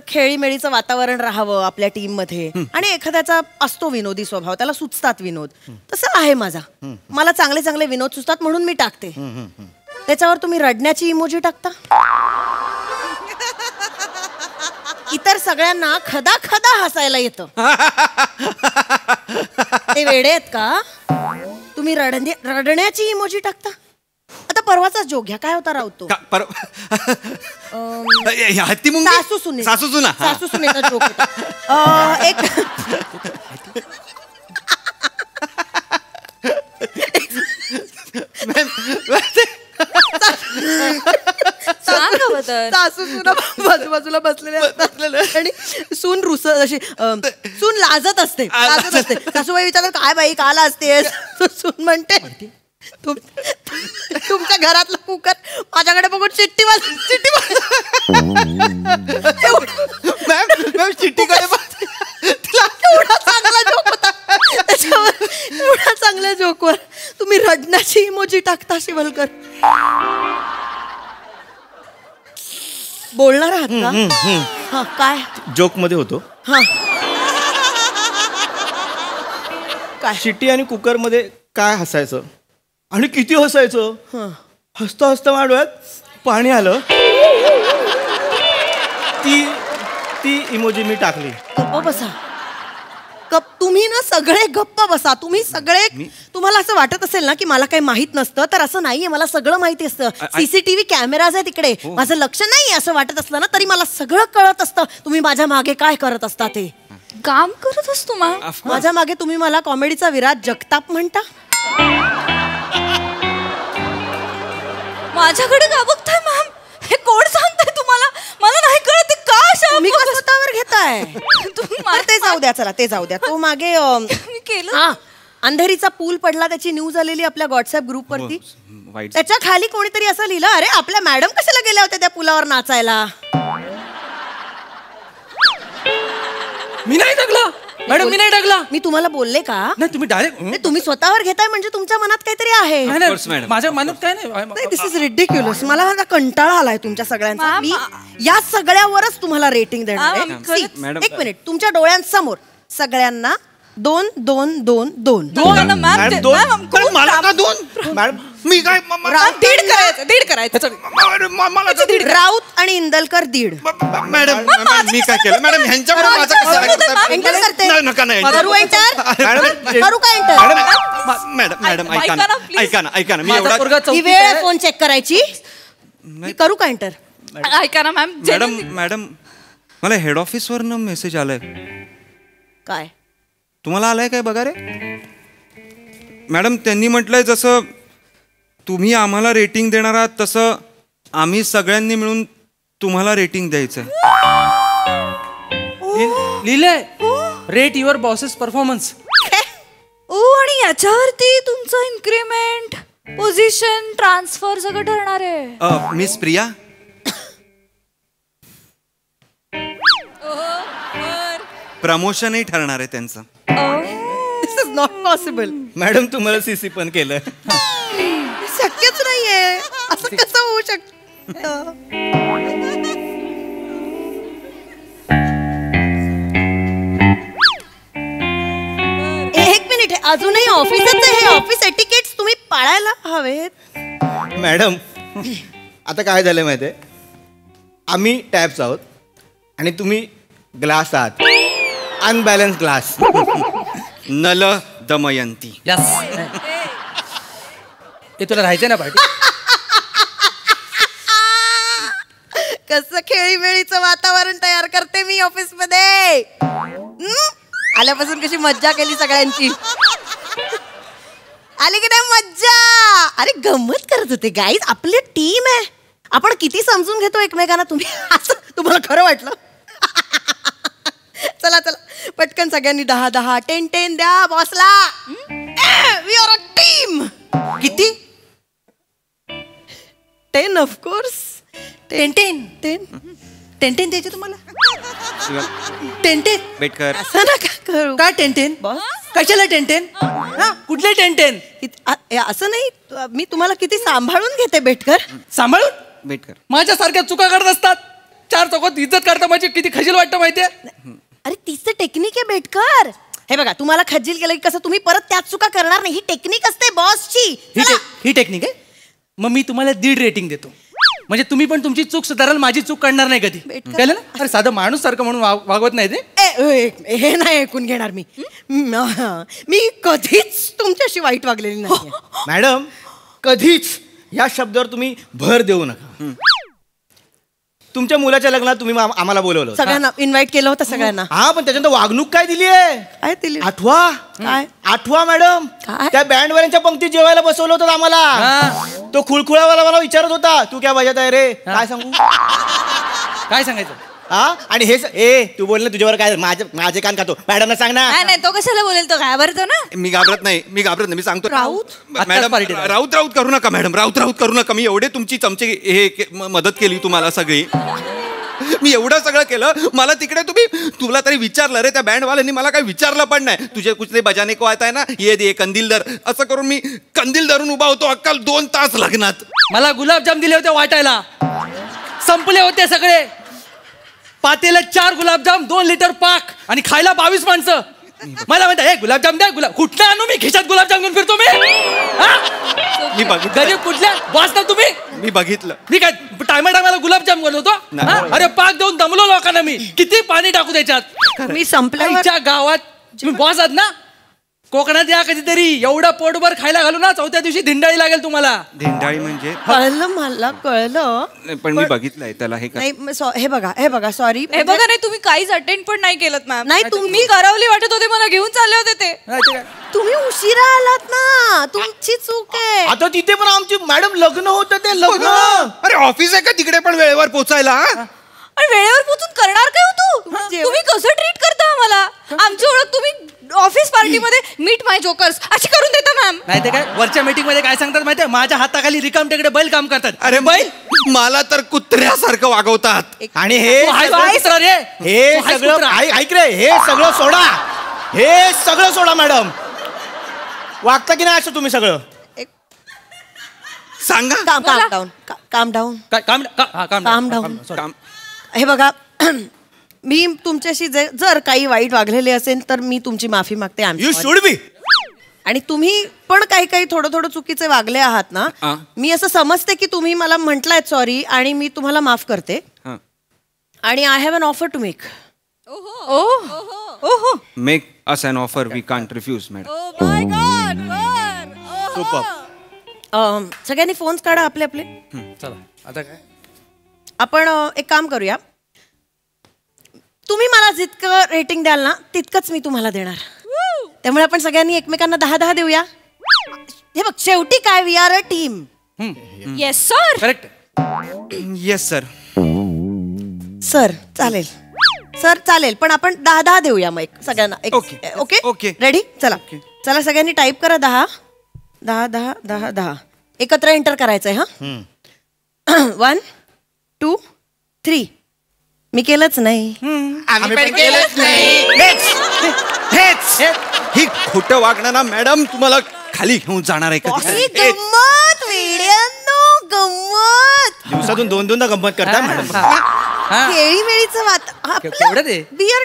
खेळीमेळीचं वातावरण राहावं आपल्या टीम मध्ये. आणि एखाद्याचा असतो विनोदी स्वभाव. त्याला सुचतात विनोद. तसं आहे माझा. मला चांगले चांगले विनोद सुचतात म्हणून मी टाकते. त्याच्यावर तुम्ही रडण्याची इमोजी टाकता. इतर सगळ्यांना खदा खदा हसायला येतं. ते वेडे आहेत का. तुम्ही रडण्याची इमोजी टाकता. आता परवाचा जोक घ्या. काय होता राऊत तो. सासू सुनेचा जोक होता. एक सासू सुना बाजूबाजूला बसलेले आणि सून सून लाजत असते. सासूबाई विचारतात काय बाई काला असतेस. सून म्हणते तुमच्या घरातला कुकर माझ्याकडे बघून चिट्टी मॅम चिट्टीकडे एवढा चांगला जोक होता त्याच्यावर, एवढा चांगल्या जोकवर तुम्ही रडण्याची इमोजी टाकता शिवलकर. बोलणार आहात का? हा काय जोक मध्ये होतो. हा काय शिट्टी आणि कुकर मध्ये काय हसायचं आणि किती हसायचं. हसता हसता माझ्या डोळ्यात पाणी आलं. ती इमोजी मी टाकली. गप्प बसा. तुम्ही ना सगळे गप्प बसा. तुम्ही सगळे, तुम्हाला असं वाटत असेल ना की मला काही माहित नसतं, तर असं नाहीये. मला सगळं माहिती असतं. सीसीटीव्ही कॅमेराज आहे तिकडे. माझं लक्ष नाही असं वाटत असलं ना तरी मला सगळं कळत असतं. तुम्ही माझ्या मागे काय करत असता ते काम करत असतो माझ्या मागे. तुम्ही मला कॉमेडीचा विराट जगताप म्हणता. माझ्याकडे का बघताय मॅम? हे कोण सांगताय तुम्हाला? मला नाही कळत का अशा तुम्ही का स्वतःवर घेताय? ते जाऊ द्या, चला ते जाऊ द्या. तो मागे केलं अंधेरीचा पूल पडला त्याची न्यूज आलेली आपल्या व्हॉट्सअप ग्रुप वरती. त्याच्या खाली कोणीतरी असं लिहिलं, अरे आपल्या मॅडम कशाला गेल्या होत्या त्या पुलावर नाचायला. मी नाही टाकला मॅडम, मी नाही टाकला. मी तुम्हाला बोलले का? नाही, तुम्ही डायरेक्ट तुम्ही स्वतःवर घेताय म्हणजे तुमच्या मनात काहीतरी आहे. माझ्या मनात काय नाही. दिस इज रिडिक्युलस. मला आता कंटाळा आलाय तुमच्या सगळ्यांचा. मी या सगळ्यावरच तुम्हाला रेटिंग देणार आहे. एक मिनिट, तुमच्या डोळ्यांसमोर सगळ्यांना 2 2 2 2 मी काय दीड करायचं. राऊत आणि इंदलकर 1.5. मॅडम मी काय केलं मॅडम? ह्यांच्याकडे माझा एंटर करते. करू एंटर? करू का एंटर? मॅडम ऐका ना मी एवढा ही वेळ आहे फोन चेक करायची. करू का एंटर? ऐका ना मॅम. मॅडम मला हेड ऑफिस वरनं मेसेज आलाय. काय तुम्हाला आलाय काय बघा रे. मॅडम त्यांनी म्हटलंय जसं तुम्ही आम्हाला रेटिंग देणार आहात तसं आम्ही सगळ्यांनी मिळून तुम्हाला रेटिंग द्यायचं. लिहिलंय रेट युअर बॉसेस परफॉर्मन्स. आणि याच्यावरती तुमचं इन्क्रीमेंट, पोझिशन, ट्रान्सफर सगळं ठरणार आहे. मिस प्रिया, प्रमोशनही ठरणार आहे त्यांचं. दिस इज नॉट पॉसिबल. मॅडम तुम्हाला सीसी पण केलं. शक्यच नाहीये. असं कसं होऊ शकतं? एक मिनिट, अजूनही ऑफिसच आहे. ऑफिस एटिकेट्स तुम्ही पाळायला हवेत. मॅडम आता काय झालं माहितीये, आम्ही टॅप्स आहोत आणि तुम्ही ग्लास आहात. Unbalance glass. नल दमयंती. यस. हे तुला राहायचंय ना पार्टी? कसं खेळीमेळीचं वातावरण तयार करते मी ऑफिस मध्ये. आल्यापासून कशी मज्जा केली सगळ्यांची. आली की नाही मज्जा? अरे गंमत करत होते गाईज. आपली टीम आहे. आपण किती समजून घेतो एकमेकांना. तुम्ही असं तुम्हाला खरं वाटलं? चला चला पटकन सगळ्यांनी 10 10 10 10 द्या बॉसला. We are a team. किती? 10 ऑफकोर्स. 10 10 10 10 10 द्यायचे तुम्हाला. 10 10 बेटकर असं नका करू. काय 10 10? कशाला 10 10? कुठले 10 10? असं नाही. मी तुम्हाला किती सांभाळून घेते बेटकर. सांभाळून? बेटकर माझ्यासारख्या चुका करत असतात. 4 चौकात इज्जत करता माझी किती खजील वाटतं माहितीये. अरे तीच टेक्निक आहे बेटकर. हे बघा, तुम्हाला खज्जील केलं की कसं तुम्ही परत त्याच चुका करणार नाही. ही टेक्निक असते बॉसची. ही टेक्निक आहे. मग मी तुम्हाला 1.5 रेटिंग देतो. म्हणजे तुम्ही पण तुमची चूक सुधाराल, माझी चूक करणार नाही कधी. कळलं ना? अरे साधं माणूस सारखं म्हणून वागवत नाही ते. हे नाही ऐकून घेणार मी. मी कधीच तुमच्याशी वाईट वागलेली नाही. मॅडम कधीच या शब्दावर तुम्ही भर देऊ नका. तुमच्या मुलाच्या लग्नात तुम्ही आम्हाला बोलवलं, सगळ्यांना इन्व्हाइट केलं होतं सगळ्यांना. हा, पण त्याच्यानंतर वागणूक काय दिली आहे? काय दिली? आठवा. काय आठवा मॅडम? त्या बँडवाल्यांच्या पंक्तीत जेवायला बसवलं होतं आम्हाला. तो खुळखुळावाला मला विचारत होता, तू क्या बजात आहे रे? काय सांगू? काय सांगायचं? हा आणि हे ए तू बोल ना तुझ्यावर काय माझे कान खातो मॅडमला सांग ना. नाही तो कशाला बोलेल, तो घाबरतो ना. मी घाबरत नाही मी सांगतो. राऊत मॅडम राऊत करू नका मॅडम, राऊत करू नका. मी एवढे तुमची चमचे हे मदत केली तुम्हाला सगळी. मी एवढं सगळं केलं. मला तिकडे तुला तरी विचारलं रे, त्या बँडवाल्यांनी मला काही विचारलं पण नाही. तुझे कुठले बजाने को आता आहे ना, ये दे कंदील धर, असं करून मी कंदील धरून उभा होतो अक्कल 2 तास लग्नात. मला गुलाबजाम दिले होते वाटायला, संपले होते सगळे. पातेला 4 गुलाबजाम, 2 लिटर पाक आणि खायला 22 माणसं. मला म्हणता हे गुलाबजाम द्या. कुठलं आणू मी, खिशात गुलाबजाम घेऊन फिरतो मी बघितलं. गरीब कुठल्या बॉस ना तुम्ही. मी बघितलं. मी काय टायमाला गुलाबजाम करत होतो. अरे पाक देऊन दमलो लोकांना मी. किती पाणी टाकू त्याच्यात. मी संपल्याच्या गावात तुम्ही बॉस आहात ना, कोकणात या कधीतरी. एवढं पोटभर खायला घालू ना, 4थ्या दिवशी धिंडाळी लागेल तुम्हाला. धिंडाळी म्हणजे कळलं मला कळलं, पण मी बघितलंय त्याला. हे बघा सॉरी. हे बघा नाही, तुम्ही काहीच अटेंड पण नाही केलं मॅम. नाही तुम्ही करवली वाटत होते मला, घेऊन चालले होते ते. तुम्ही उशिरा आलात ना, तुमची चूक आहे. आता तिथे पण आमची मॅडम लग्न होतं ते लग्न. अरे ऑफिस आहे का तिकडे पण वेळेवर पोचायला. आणि वेळेवर पोचून करणार काय होतो तुम्ही? कसं ट्रीट करता आम्हाला? आमची ओळख तुम्ही ऑफिस पार्टीमध्ये मीट माय जोकर्स अशी करून देता मॅम. नाही ते काय वरच्या मीटिंग मध्ये काय सांगतात माहितीये, माझ्या हाताखाली रिकाम टेकडे बैल काम करतात. अरे बैल मला तर कुत्र्यासारखं वागवतात. आणि हे सगळं ऐक रे, हे सगळं सोडा मॅडम. वागता की नाही असं तुम्ही सगळं सांगा. काम डाऊन. हे बघा, मी तुमच्याशी जर काही वाईट वागलेले असेल तर मी तुमची माफी मागते. You should be. आणि तुम्ही पण काही थोडं चुकीचे वागले आहात ना. मी असं समजते की तुम्ही मला म्हटलाय सॉरी, आणि मी तुम्हाला माफ करते. आणि I have an offer to make. Make us an offer, we can't refuse madam. सगळ्यांनी फोन्स काढा आपले आपले. चला आता काय आपण एक काम करूया. तुम्ही मला जितकं रेटिंग द्याल ना तितकंच मी तुम्हाला देणार. त्यामुळे आपण सगळ्यांनी एकमेकांना 10-10 देऊया. हे बघ, शेवटी काय, we are a team. Yes sir. Correct. Yes sir. Sir चालेल पण आपण 10-10 देऊया मग सगळ्यांना. Okay ready. चला सगळ्यांनी टाईप करा 10 एकत्र एंटर करायचंय. हा 1 2 3. मी केलंच नाही. आम्ही पण केलंच नाही. ही खोटं वागणं ना मॅडम तुम्हाला खाली घेऊन जाणार आहे का? गंमत दिवसातून 2-2दा गंमत करता मॅडम. खेळी वेळीचं we are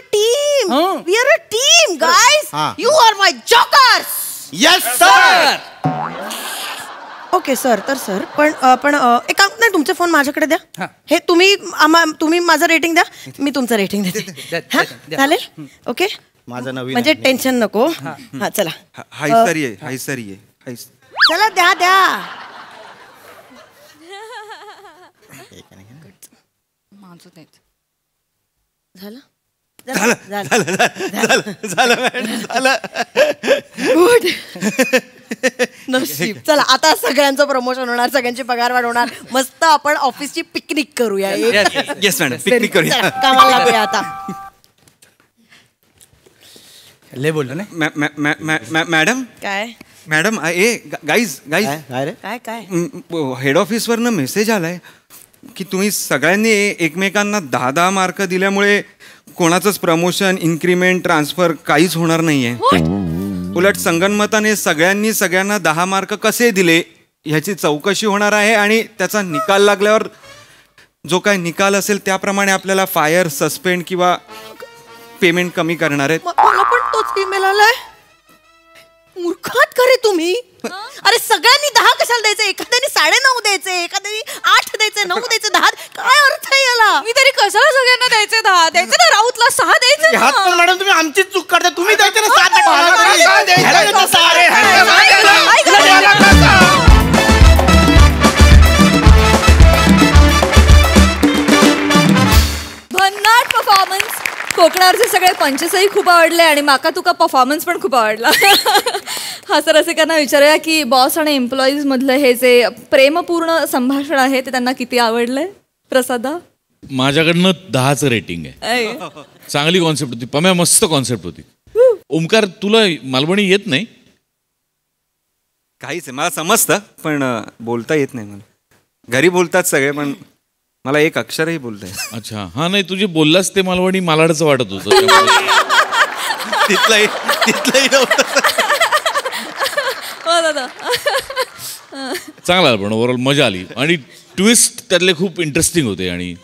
a team guys. You are my jokers. Yes sir. Okay sir. तर सर पण एक काम नाही, तुमचे फोन माझ्याकडे द्या. हे तुम्ही माझं रेटिंग द्या, मी तुमचं रेटिंग देते. चालेल. ओके माझं नवीन म्हणजे टेन्शन नको. हा चला. हाय सरी आहे. चला द्या. झालं गुड. नशीब. चला आता सगळ्यांचं प्रमोशन होणार, सगळ्यांची पगार वाढ होणार. मस्त आपण ऑफिसची पिकनिक करूया. येस मॅडम, पिकनिक करूया. कामाला लागूया आता. लय बोललो ना मॅडम. काय मॅडम गाईज काय हेड ऑफिसवरनं मेसेज आलाय की तुम्ही सगळ्यांनी एकमेकांना 10-10 मार्क दिल्यामुळे कोणाचंच प्रमोशन, इन्क्रीमेंट, ट्रान्सफर काहीच होणार नाहीये. उलट संगनमताने सगळ्यांना 10 मार्क कसे दिले ह्याची चौकशी होणार आहे. आणि त्याचा निकाल लागल्यावर जो काय निकाल असेल त्याप्रमाणे आपल्याला फायर, सस्पेंड किंवा पेमेंट कमी करणार आहेत. मला पण तोच ईमेल आलाय. मूर्खात खरे तुम्ही. अरे सगळ्यांनी 10 कशाला द्यायचे? एखाद्याने 9.5 द्यायचे, एखाद्याने 8 द्यायचे, 9 द्यायचे, 10. काय अर्थ आहे याला? मी तरी कशाला सगळ्यांना द्यायचे 10 द्यायचे ना, राऊतला 6 द्यायचे. मॅडम तुम्ही आमचीच चूक करता. तुम्ही द्यायचे ना 7. भन्नाट परफॉर्मन्स. कोकणावरचे सगळे पंचसही खूप आवडले आणि माका तुका परफॉर्मन्स पण खूप आवडला. हा सर रसिकांना विचारूया की बॉस आणि एम्प्लॉईज मधलं हे जे प्रेमपूर्ण संभाषण आहे ते त्यांना किती आवडलंय. प्रसादा. माझ्याकडनं 10चं रेटिंग आहे. चांगली कॉन्सेप्ट होती. पम्या मस्त कॉन्सेप्ट होती. ओमकार तुला मालवणी येत नाही? काहीच आहे, मला समजतं पण बोलता येत नाही मला. घरी बोलतात सगळे पण मला एक अक्षरही बोलता येत. अच्छा, हा नाही तुझे बोललास ते मालवणी मालाडचं वाटत होतं. तिथलंही नव्हतं. चांगला पण ओव्हरऑल मजा आली आणि ट्विस्ट त्यातले खूप इंटरेस्टिंग होते. आणि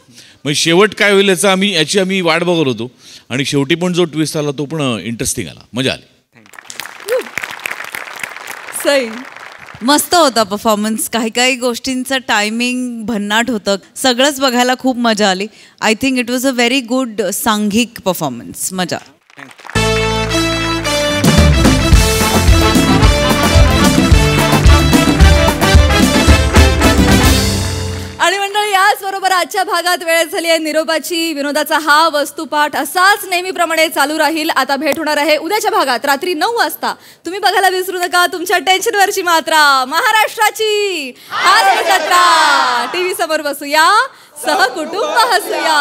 मग शेवट काय होईल याची आम्ही वाट बघत होतो आणि शेवटी पण जो ट्विस्ट आला तो पण इंटरेस्टिंग आला. मजा आली. सही मस्त होता परफॉर्मन्स. काही काही गोष्टींचं टायमिंग भन्नाट होतं. सगळंच बघायला खूप मजा आली. I think it was a very good सांघिक परफॉर्मन्स. मजा. आणि मंडळी याच बरोबर आजच्या भागात वेळ झाली आहे निरोपाची. विनोदाचा हा वस्तुपाठ असाच नेहमीप्रमाणे चालू राहील. आता भेट होणार आहे उद्याच्या भागात रात्री 9 वाजता. तुम्ही बघायला विसरू नका तुमच्या टेन्शनवरची मात्रा महाराष्ट्राची हास्य जत्रा. टीव्ही समोर बसूया, सहकुटुंब हसूया.